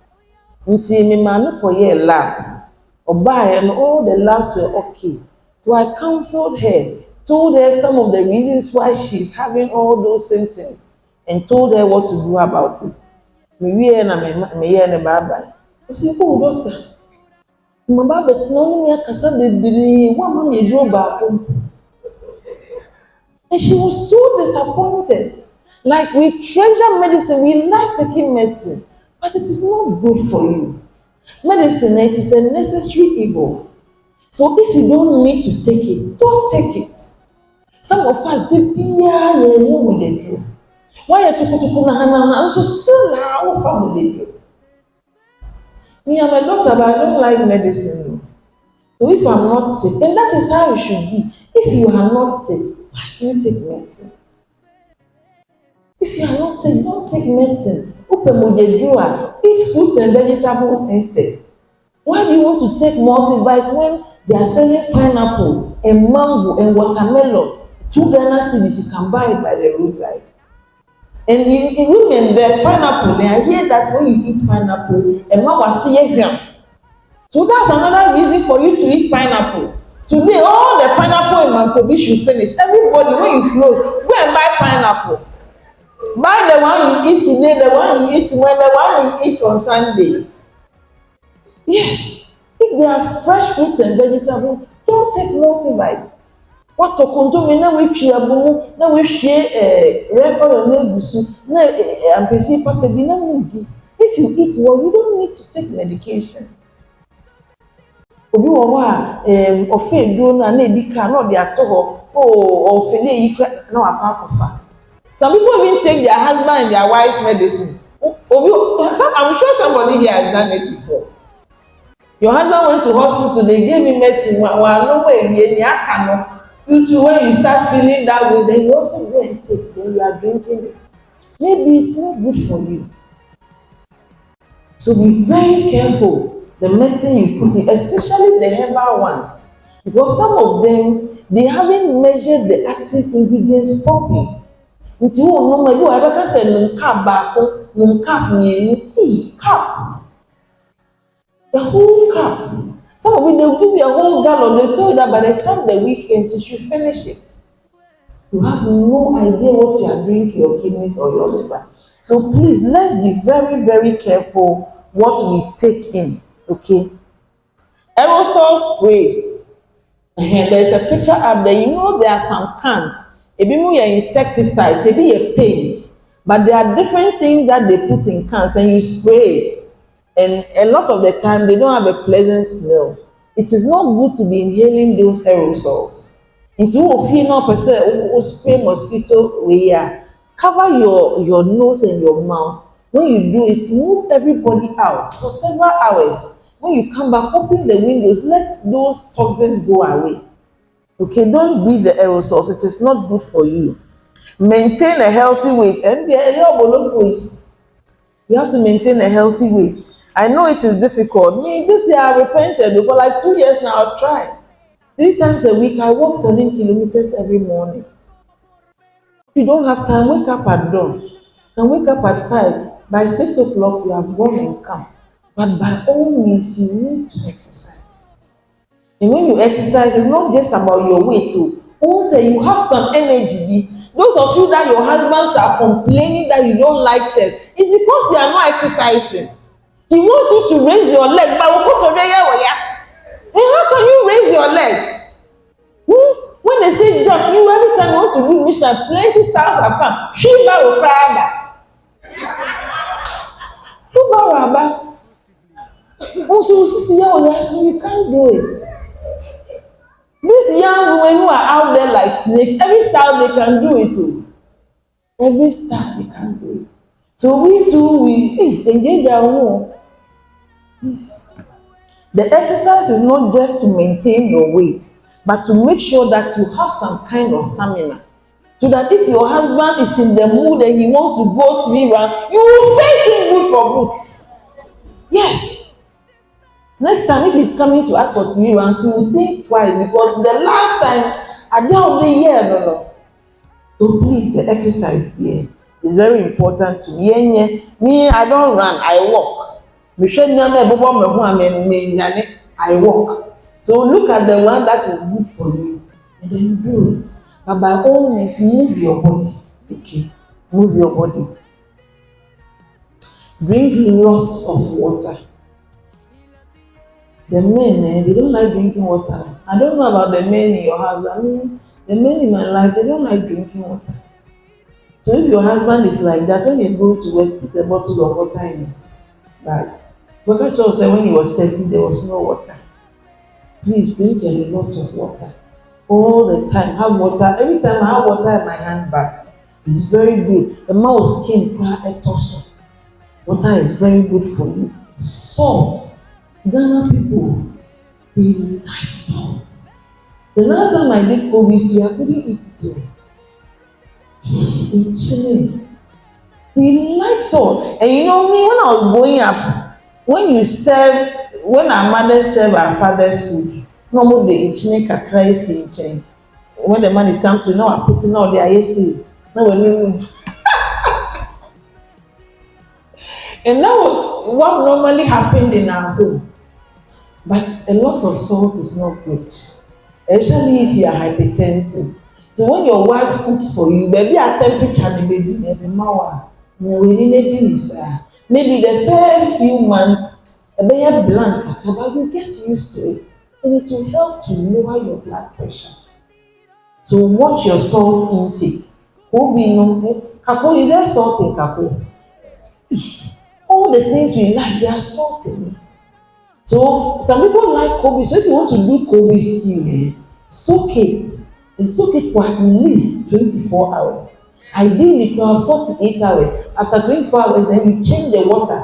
Until me man for year lab. Or buy and all the labs were okay. So I counseled her, told her some of the reasons why she's having all those symptoms, and told her what to do about it. Me na me ye na bye. I said, oh doctor, my baba tell me akasa bebree, wa ma me duro baako. And she was so disappointed. Like we treasure medicine, we like taking medicine, but it is not good for you. Medicine, it is a necessary evil. So if you don't need to take it, don't take it. Some of us, they be with the dream. Why are you na so still how from with the dream? Me, I'm a doctor, but I don't like medicine. So if I'm not sick, and that is how it should be. If you are not sick, why do you take medicine? If you are not sick, don't take medicine. Open mudedua, eat fruits and vegetables instead. Why do you want to take multivitamin when they are selling pineapple and mango and watermelon? 2 Ghana cedis, you can buy it by the roadside. And in women, the pineapple, I hear that when you eat pineapple, and mama see it. So that's another reason for you to eat pineapple. Today, all the pineapple in Mankobi should finish. Everybody, when you close, go and buy pineapple. Buy the one you eat today, the one you eat when the one you eat on Sunday. Yes, if they are fresh fruits and vegetables, don't take multivitamins. What to consume na we twi abomu na we hwie red oil na egusi na ampesi papa bi na mugi. If you eat well, you don't need to take medication. Obi wo ho a ofe duro na ebi ka na dey ato ho ofe na yi na wa pa. Some people even take their husband and their wife's medicine. I'm sure somebody here has done it before. Your husband went to hospital, they gave him medicine. You too, when you start feeling that way, then you also go and take, then you are drinking it. Maybe it's not good for you. So be very careful the medicine you put in, especially the herbal ones. Because some of them, they haven't measured the active ingredients properly. Nti wo no ma bi wa beka say nka baako, nka mienu, cup. The whole cup. Some of it, they'll give you a whole gallon. They tell you that by the time the week ends, you should finish it. You have no idea what you are doing to your kidneys or your liver. So please, let's be very, very careful what we take in. Okay? Aerosol sprays. There's a picture up there. You know there are some cans. Ebi mo your insecticides, ebi your paints. But there are different things that they put in cans and you spray it. And a lot of the time, they don't have a pleasant smell. It is not good to be inhaling those aerosols. Into spray mosquito way. Cover your nose and your mouth. When you do it, move everybody out for several hours. When you come back, open the windows, let those toxins go away. Okay, don't breathe the aerosols. It is not good for you. Maintain a healthy weight. And you have to maintain a healthy weight. I know it is difficult. Me, this year I repented. For like 2 years now, I've tried. 3 times a week, I walk 7 kilometers every morning. If you don't have time, wake up at dawn. And wake up at 5. By 6 o'clock, you have gone and come. But by all means, you need to exercise. And when you exercise, it's not just about your weight too. Also, you have some energy. Those of you that your husbands are complaining that you don't like sex, it's because you are not exercising. He wants you to raise your leg, but and how can you raise your leg? When they say jump, you every time you want to do mission, plenty styles have come. Shiva will cry back. Also, you can't do it. These young women who are out there like snakes, every style they can do it too. Every style they can do it. So we too, we engage our own. Yes. The exercise is not just to maintain your weight, but to make sure that you have some kind of stamina. So that if your husband is in the mood and he wants to go 3 rounds, you will face him good for boots. Yes. Next time, if he's coming to ask for 3 rounds, he will think twice because the last time, at the end of the year, no. So please, the exercise there is very important to me. Me, I don't run, I walk. Me share nyama ebobo me ho a me nyane, I walk. So look at the one that is good for you and then do it. But by all means, move your body. Okay, move your body. Drink lots of water. The men, they don't like drinking water. I don't know about the men in your house. I mean, the men in my life, they don't like drinking water. So if your husband is like that, when he's going to work, put a bottle of water in his bag. But Church said when he was thirsty, there was no water. Please drink a lot of water. All the time, have water. Every time I have water in my handbag, it's very good. The mouse skin, water is very good for you. Salt. Ghana people, they like salt. The last time I did COVID, I couldn't eat it. In Chile, we like salt. And you know me, when I was growing up, when our mother serve our father's food, normally in Chile, kakra in Chile. When the man is come to now, I put it now there, I see. Now when you and that was what normally happened in our home. But a lot of salt is not good, especially if you are hypertensive. So when your wife cooks for you, maybe a temperature maybe maybe the first few months, a bit blank, but you get used to it, and it will help to lower your blood pressure. So watch your salt intake. Kako, is there salt in kako? All the things we like, there are salt in it. So some people like Kobe. So if you want to do Kobe stew, soak it and soak it for at least 24 hours. Ideally, you have 48 hours. After 24 hours, then you change the water.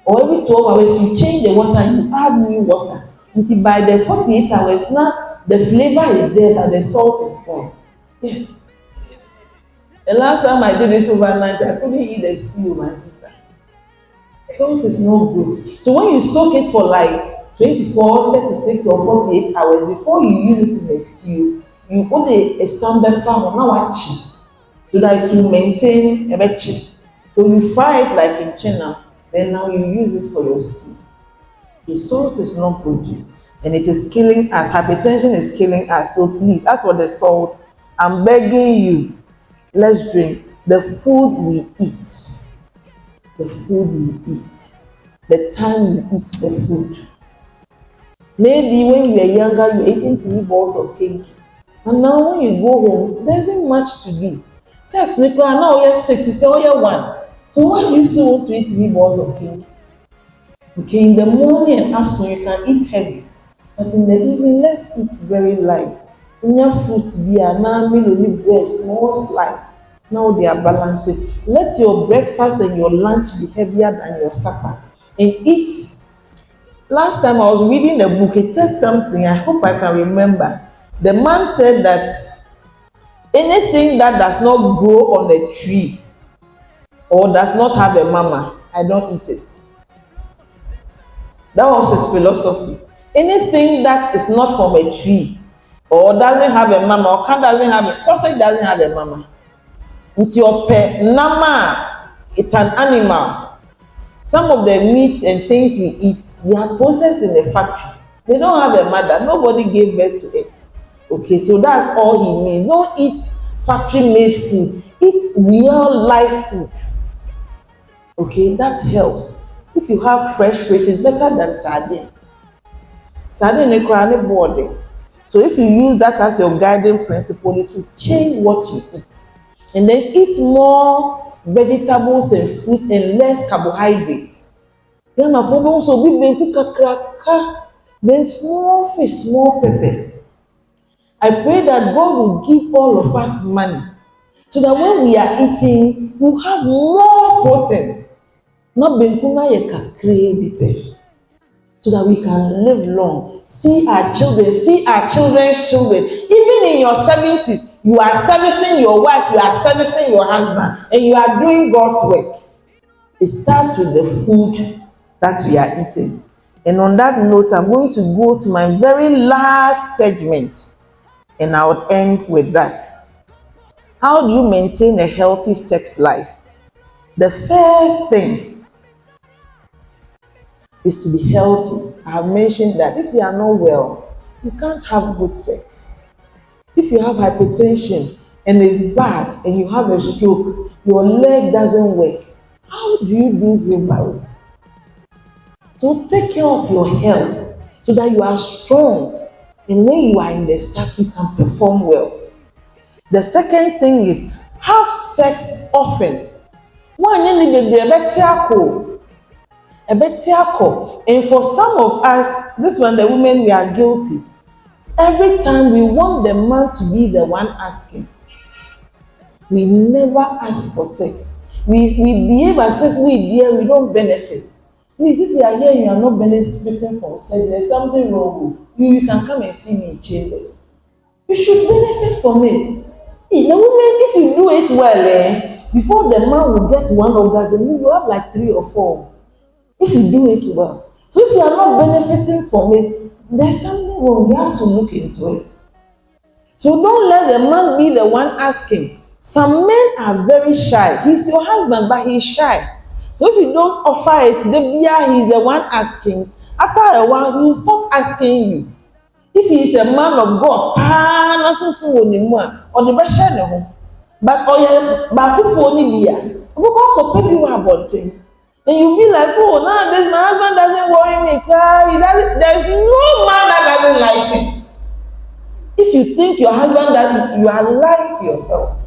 Or every 12 hours, you change the water and you add new water. Until by the 48 hours, now the flavor is there and the salt is gone. Yes. The last time I did it overnight, I couldn't eat the stew, my sister. Salt is not good. So when you soak it for like 24, 36 or 48 hours before you use it in a stew, you put a sambar farm now so that it will maintain a bit cheap. So you fry it like in China, then now you use it for your stew. The salt is not good and it is killing us. Hypertension is killing us. So please, as for the salt, I'm begging you, let's drink the food we eat. The food we eat, the time we eat the food. Maybe when you were younger, you were eating 3 balls of cake. And now when you go home, there isn't much to do. Sex, Nicola, now you're 6, you say, oh, you're 1. So why do you still want to eat 3 balls of cake? Okay, in the morning and afternoon, you can eat heavy. But in the evening, let's eat very light. In your fruits, beer, now, middle, bread, small slice. Now they are balancing. Let your breakfast and your lunch be heavier than your supper. And eat. Last time I was reading a book, it said something, I hope I can remember. The man said that anything that does not grow on a tree or does not have a mama, I don't eat it. That was his philosophy. Anything that is not from a tree or doesn't have a mama, or doesn't have a sausage doesn't have a mama. It's your pet nama, it's an animal. Some of the meats and things we eat, they are processed in the factory. They don't have a mother. Nobody gave birth to it. Okay, so that's all he means. Don't eat factory-made food. Eat real life food. Okay, that helps. If you have fresh fish, it's better than sardine. Sardine is quite boarding. So if you use that as your guiding principle, it will change what you eat. And then eat more vegetables and fruit and less carbohydrates. Then also be then small fish, small pepper. I pray that God will give all of us money so that when we are eating, we have more protein. Not so that we can live long. See our children's children. Even in your 70s, you are servicing your wife, you are servicing your husband, and you are doing God's work. It starts with the food that we are eating. And on that note, I'm going to go to my very last segment, and I'll end with that. How do you maintain a healthy sex life? The first thing, is to be healthy. I have mentioned that if you are not well, you can't have good sex. If you have hypertension and it's bad and you have a stroke, your leg doesn't work, how do you do global? So take care of your health so that you are strong, and when you are in the sack, you can perform well. The second thing is have sex often. One you need the ebetiako. And for some of us, this one, the women, we are guilty. Every time we want the man to be the one asking, we never ask for sex. We behave as if we don't benefit. Please, if you are here and you are not benefiting from sex, there's something wrong. You can come and see me in chambers. You should benefit from it. The woman, if you do it well, before the man will get one orgasm, you will have like 3 or 4. If you do it well. So if you are not benefiting from it, there's something wrong. You have to look into it. So don't let the man be the one asking. Some men are very shy. He's your husband, but he's shy. So if you don't offer it, he's the one asking. After a while, he will stop asking you. If he is a man of God, or the best but and you'll be like, oh, nowadays my husband doesn't worry me. There's no man that doesn't like sex. If you think your husband doesn't, you are lying to yourself.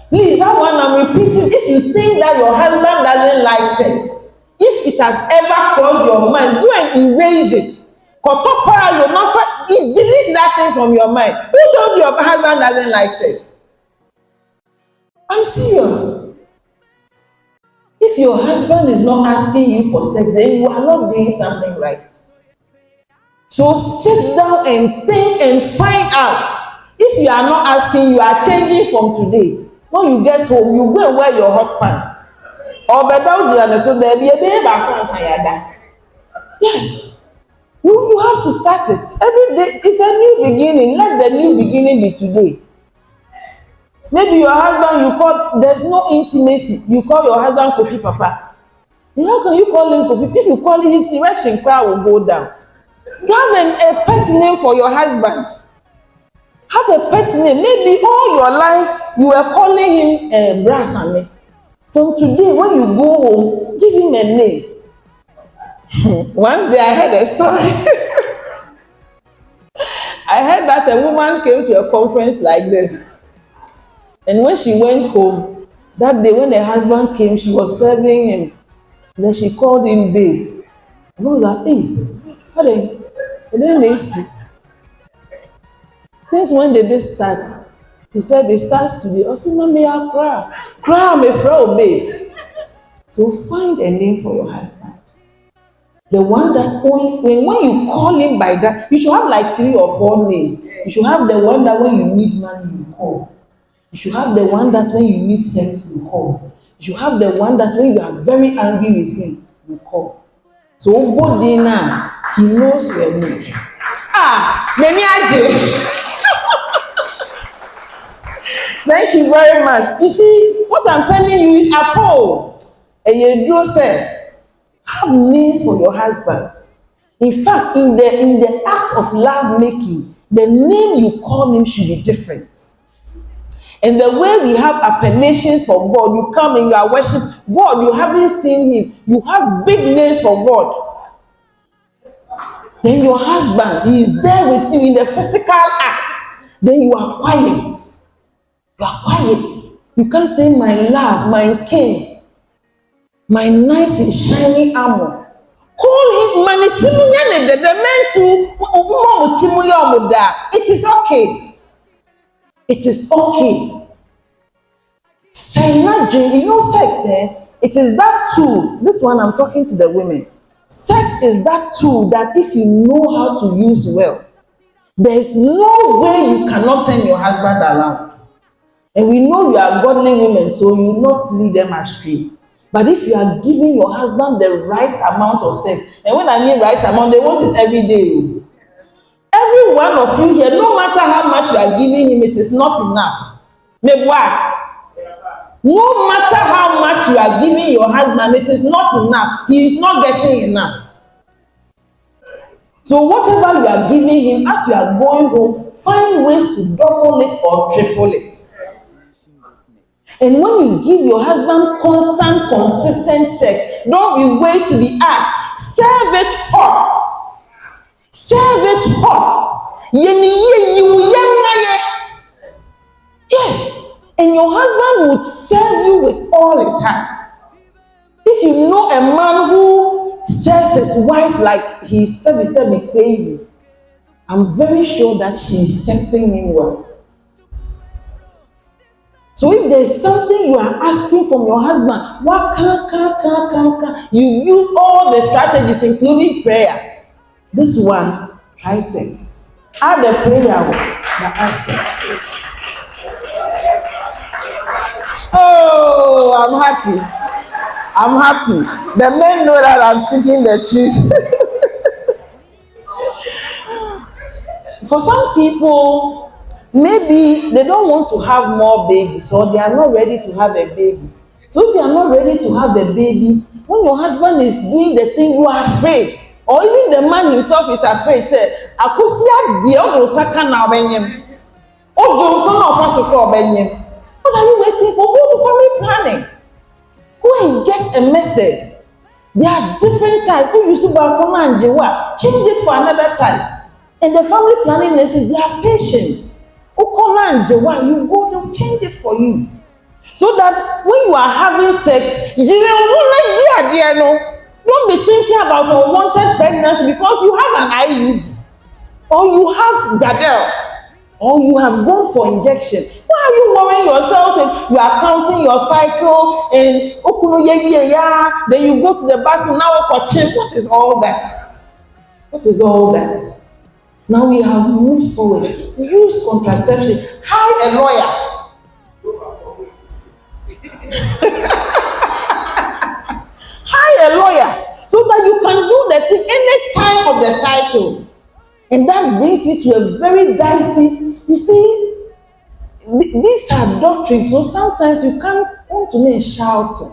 Please, that one I'm repeating. If you think that your husband doesn't like sex, if it has ever crossed your mind, go and erase it. Delete that thing from your mind. Who told you your husband doesn't like sex? I'm serious. If your husband is not asking you for sex, then you are not doing something right. So sit down and think and find out. If you are not asking, you are changing from today. When you get home, you go and wear your hot pants. Or better, so there be a baby back. Yes. You have to start it. Every day is a new beginning. Let the new beginning be today. Maybe your husband, there's no intimacy. You call your husband Kofi Papa. How can you call him Kofi? If you call him, his erection crowd will go down. Have a pet name for your husband. Have a pet name. Maybe all your life you were calling him Brasame. From today, when you go home, give him a name. Once day I heard a story. I heard that a woman came to a conference like this. And when she went home, that day when her husband came, she was serving him. And then she called him babe. And I was like, hey, what are see? Since when did this start? She said it starts today. I said, Mommy, I cry. Cry, I'm a proud babe. So find a name for your husband. The one that only, when you call him by that, you should have like 3 or 4 names. You should have the one that when you need money, you call. You should have the one that when you need sex, you call. You should have the one that when you are very angry with him, you call. So go dinner, he knows your name. Many I Thank you very much. You see, what I'm telling you is Paul. And you said, have names for your husbands. In fact, in the act of love making, the name you call him should be different. And the way we have appellations for God, you come and you are worshiping God, you haven't seen him, you have big names for God. Then your husband, he is there with you in the physical act. Then you are quiet. You are quiet. You can't say my love, my king, my knight in shining armor. Call him Manitimu. The men to it is okay. It is okay. You know, sex, it is that tool. This one I'm talking to the women. Sex is that tool that if you know how to use well, there is no way you cannot turn your husband around. And we know you are godly women, so you will not lead them astray. But if you are giving your husband the right amount of sex, and when I mean right amount, they want it every day. Every one of you here, no matter how much you are giving him, it is not enough. Maybe why? No matter how much you are giving your husband, it is not enough. He is not getting enough. So whatever you are giving him as you are going home, find ways to double it or triple it. And when you give your husband constant, consistent sex, don't be wait to be asked. Serve it hot. Serve it hot. Yes. And your husband would serve you with all his heart. If you know a man who serves his wife like he's serving crazy, I'm very sure that she's sexing him well. So if there's something you are asking from your husband, what can, you use all the strategies, including prayer. This one, try sex. Add the prayer, but add sex. Oh, I'm happy. I'm happy. The men know that I'm speaking the truth. For some people, maybe they don't want to have more babies or they are not ready to have a baby. So if you are not ready to have a baby, when your husband is doing the thing, you are afraid. Or even the man himself is afraid. Say, what are you waiting for? Go to family planning. Go and get a method. There are different types. If you see Bakoma and Jewa, change it for another type. And the family planning nurses, they are patient. Okoma and Jewa, you go, they'll change it for you. So that when you are having sex, you don't be thinking about unwanted pregnancy because you have an IUD, or you have Gadel, or you have gone for injection. Why are you worrying yourself and you are counting your cycle and then you go to the bathroom now? What is all that? What is all that? Now we have moved forward. Use contraception. Hire a lawyer. Hire a lawyer so that you can do the thing any time of the cycle. And that brings me to a very dicey, you see, these are doctrines, so sometimes you can't want to me shouting.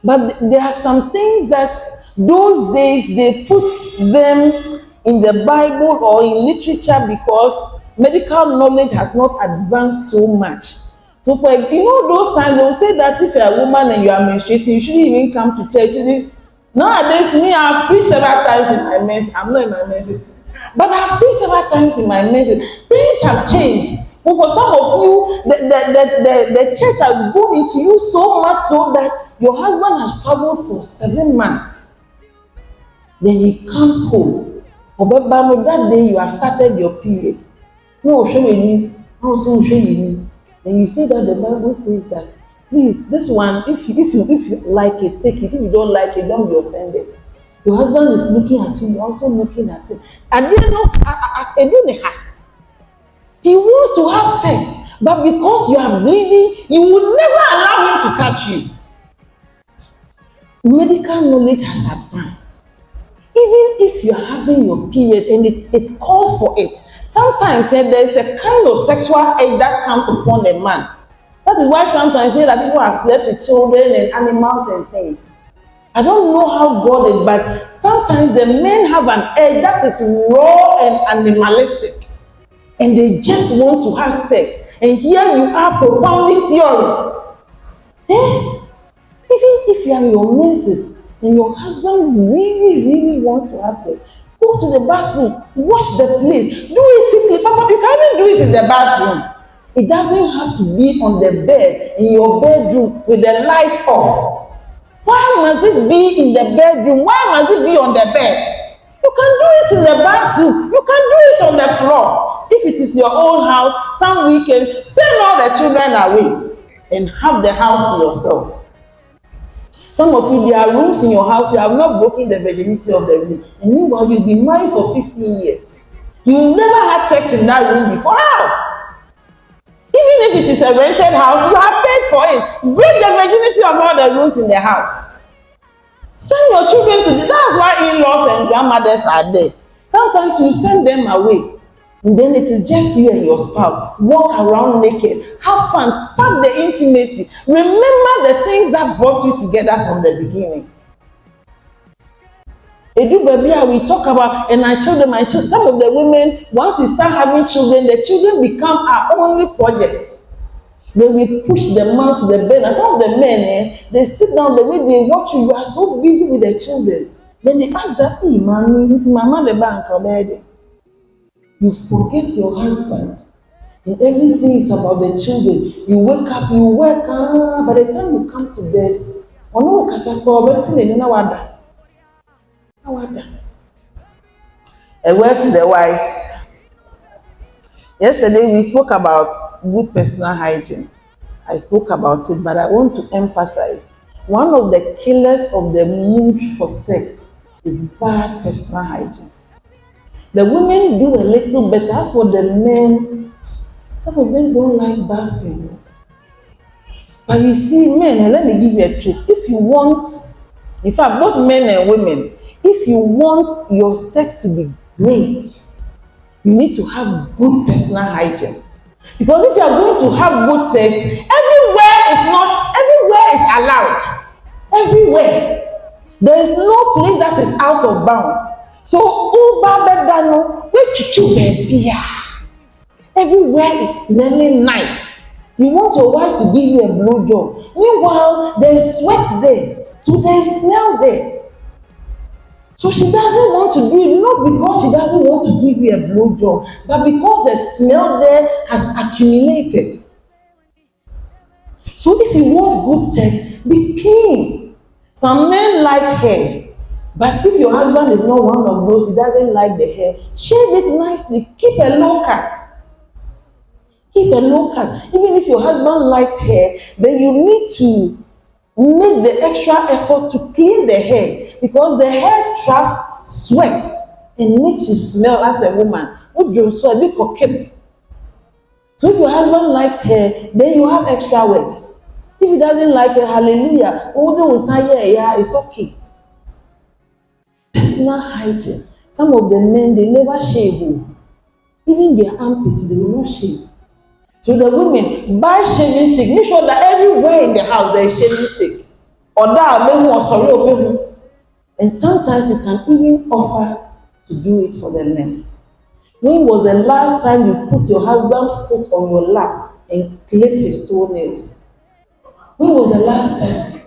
But there are some things that those days they put them in the Bible or in literature because medical knowledge has not advanced so much. So for those times they will say that if you're a woman and you are menstruating, you shouldn't even come to church. Nowadays, me, I've preached several times in my menses. I'm not in my menses, but I've preached several times in my menses. Things have changed. But for some of you, the church has gone into you so much so that your husband has traveled for 7 months. Then he comes home. But that day you have started your period. No, show me. Also show me. Then you see that the Bible says that, please, this one, if you like it, take it. If you don't like it, don't be offended. Your husband is looking at you, you're also looking at him. And you know, he wants to have sex, but because you are bleeding, you will never allow him to touch you. Medical knowledge has advanced. Even if you are having your period and it calls for it, sometimes there is a kind of sexual edge that comes upon a man. That is why sometimes say that people have slept with children and animals and things. I don't know how God is, but sometimes the men have an edge that is raw and animalistic. And they just want to have sex. And here you are propounding theories. Even if you are in your menses and your husband really wants to have sex, go to the bathroom, wash the place, do it quickly. Papa, you can't even do it in the bathroom. It doesn't have to be on the bed, in your bedroom, with the lights off. Why must it be in the bedroom? Why must it be on the bed? You can do it in the bathroom. You can do it on the floor. If it is your own house, some weekends, send all the children away and have the house to yourself. Some of you, there are rooms in your house, you have not broken the virginity of the room. And meanwhile, you've been married for 15 years. You never had sex in that room before. How? Even if it is a rented house, you have paid for it. Break the virginity of all the rooms in the house. Send your children to that's why in-laws and grandmothers are there. Sometimes you send them away. And then it is just you and your spouse. Walk around naked. Have fun. Spark the intimacy. Remember the things that brought you together from the beginning. Edu Babia, we talk about, and I told them, some of the women, once we start having children, the children become our only project. Then we push them out to the bed. And some of the men, they sit down, the way they watch you, you are so busy with the children. Then they ask that, hey, mommy, it's my mother bank already. You forget your husband. And everything is about the children. You wake up, you work, by the time you come to bed, a word to the wise. Yesterday we spoke about good personal hygiene. I spoke about it, but I want to emphasize one of the killers of the mood for sex is bad personal hygiene. The women do a little better. As for the men, some of them don't like bathing. But you see, men, and let me give you a trick. If you want, in fact, both men and women, if you want your sex to be great, you need to have good personal hygiene. Because if you are going to have good sex, everywhere is allowed. Everywhere. There is no place that is out of bounds. So, everywhere is smelling nice. You want your wife to give you a blowjob. Meanwhile, there is sweat there. So there is smell there. So she doesn't want to do it, not because she doesn't want to give you a blowjob, but because the smell there has accumulated. So if you want good sex, be clean. Some men like hair, but if your husband is not one of those, he doesn't like the hair, shave it nicely, keep a low cut. Keep a low cut. Even if your husband likes hair, then you need to make the extra effort to clean the hair, because the hair traps sweat and makes you smell as a woman. So if your husband likes hair, then you have extra work. If he doesn't like it, hallelujah, it's okay. Personal hygiene. Some of the men, they never shave. Even their armpits, they will not shave. So the women, buy shaving stick. Make sure that everywhere in the house there is shaving stick. And sometimes you can even offer to do it for the men. When was the last time you put your husband's foot on your lap and clipped his toenails? When was the last time?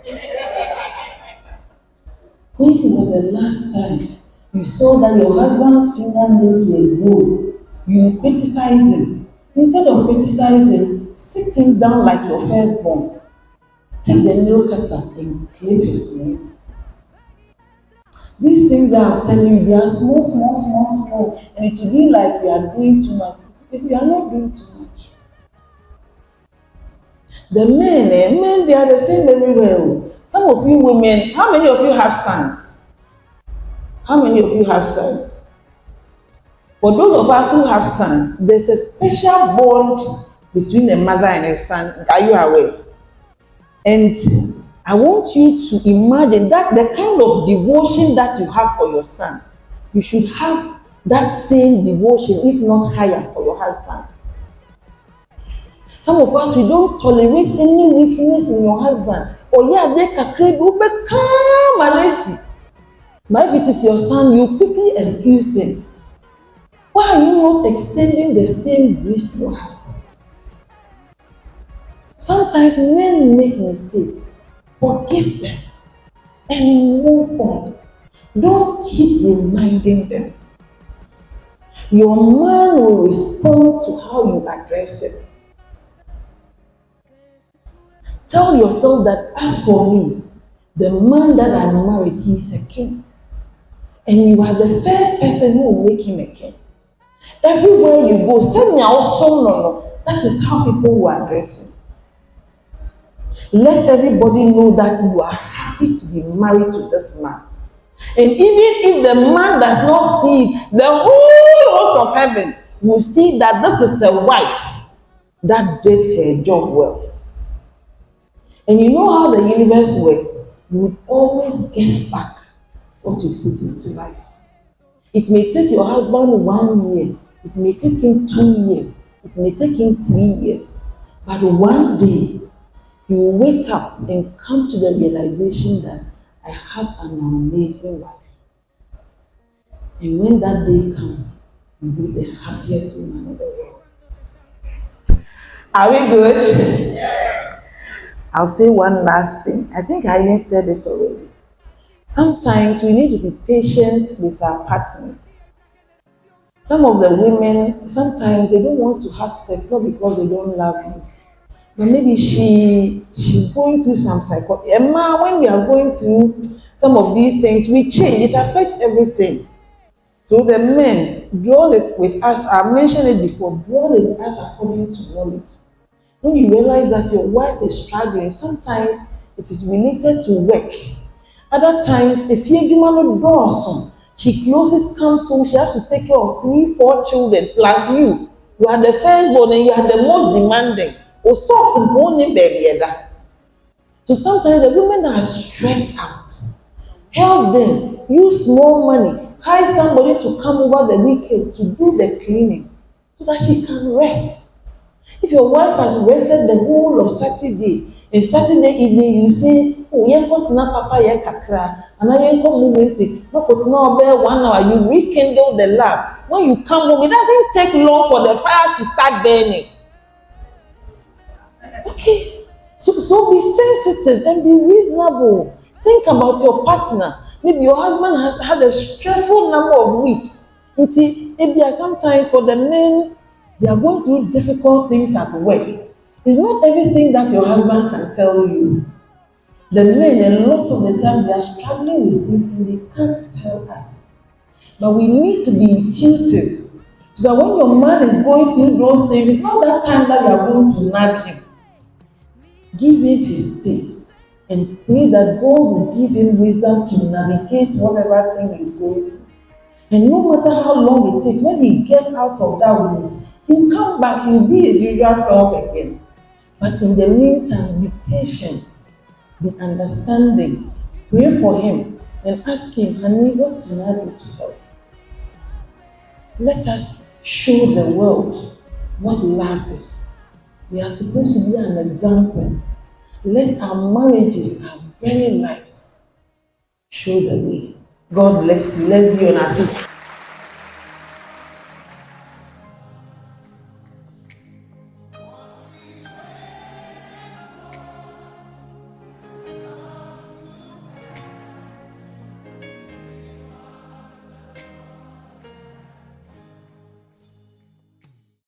When was the last time you saw that your husband's fingernails were good? You criticize him. Instead of criticizing, sit him down like your firstborn. Take the nail cutter and clip his nails. These things that I'm telling you, they are small, and it will be like we are doing too much. If we are not doing too much. The men, they are the same everywhere. Some of you women, how many of you have sons? How many of you have sons? For those of us who have sons, there's a special bond between a mother and a son. Are you aware? And I want you to imagine that the kind of devotion that you have for your son, you should have that same devotion, if not higher, for your husband. Some of us, we don't tolerate any weakness in your husband. Or they can come and but if it is your son, you quickly excuse him. Why are you not extending the same grace to your husband? Sometimes men make mistakes. Forgive them and move on. Don't keep reminding them. Your man will respond to how you address him. Tell yourself that as for me, the man that I married, he is a king. And you are the first person who will make him a king. Everywhere you go, that is how people will address him. Let everybody know that you are happy to be married to this man. And even if the man does not see it, the whole host of heaven will see that this is a wife that did her job well. And you know how the universe works. You will always get back what you put into life. It may take your husband 1 year It may take him 2 years, it may take him 3 years, but one day he will wake up and come to the realization that I have an amazing wife. And when that day comes, you'll be the happiest woman in the world. Are we good? I'll say one last thing. I think I even said it already. Sometimes we need to be patient with our partners. Some of the women, sometimes they don't want to have sex, not because they don't love you, but maybe she's going through some psycho. Emma, when we are going through some of these things, we change. It affects everything. So the men, dwell it with us. I mentioned it before. Dwell it with us according to knowledge. When you realize that your wife is struggling, sometimes it is related to work. Other times, if you no dawson, she closes comes home, she has to take care of 3-4 children plus you. You are the firstborn and you are the most demanding. Or socks and bone baby. So sometimes the women are stressed out. Help them. Use small money. Hire somebody to come over the weekends to do the cleaning so that she can rest. If your wife has rested the whole of Saturday, and Saturday evening you say, oh, papa kakra, and I moving, no 1 hour, you rekindle the lamp. When you come home, it doesn't take long for the fire to start burning. Okay, so be sensitive and be reasonable. Think about your partner. Maybe your husband has had a stressful number of weeks. Maybe sometimes for the men, they are going through difficult things at work. It's not everything that your husband can tell you. The men, a lot of the time, they are struggling with things and they can't tell us. But we need to be intuitive. So that when your man is going through those things, it's not that time that you are going to nag him. Give him his space and pray that God will give him wisdom to navigate whatever thing he's going through. And no matter how long it takes, when he gets out of that wound, he'll come back, he'll be his usual self again. But in the meantime, be patient, be understanding, pray for him, and ask him, honey, what can I do to help? Let us show the world what love is. We are supposed to be an example. Let our marriages, our very lives, show the way. God bless you. Let's be on our feet.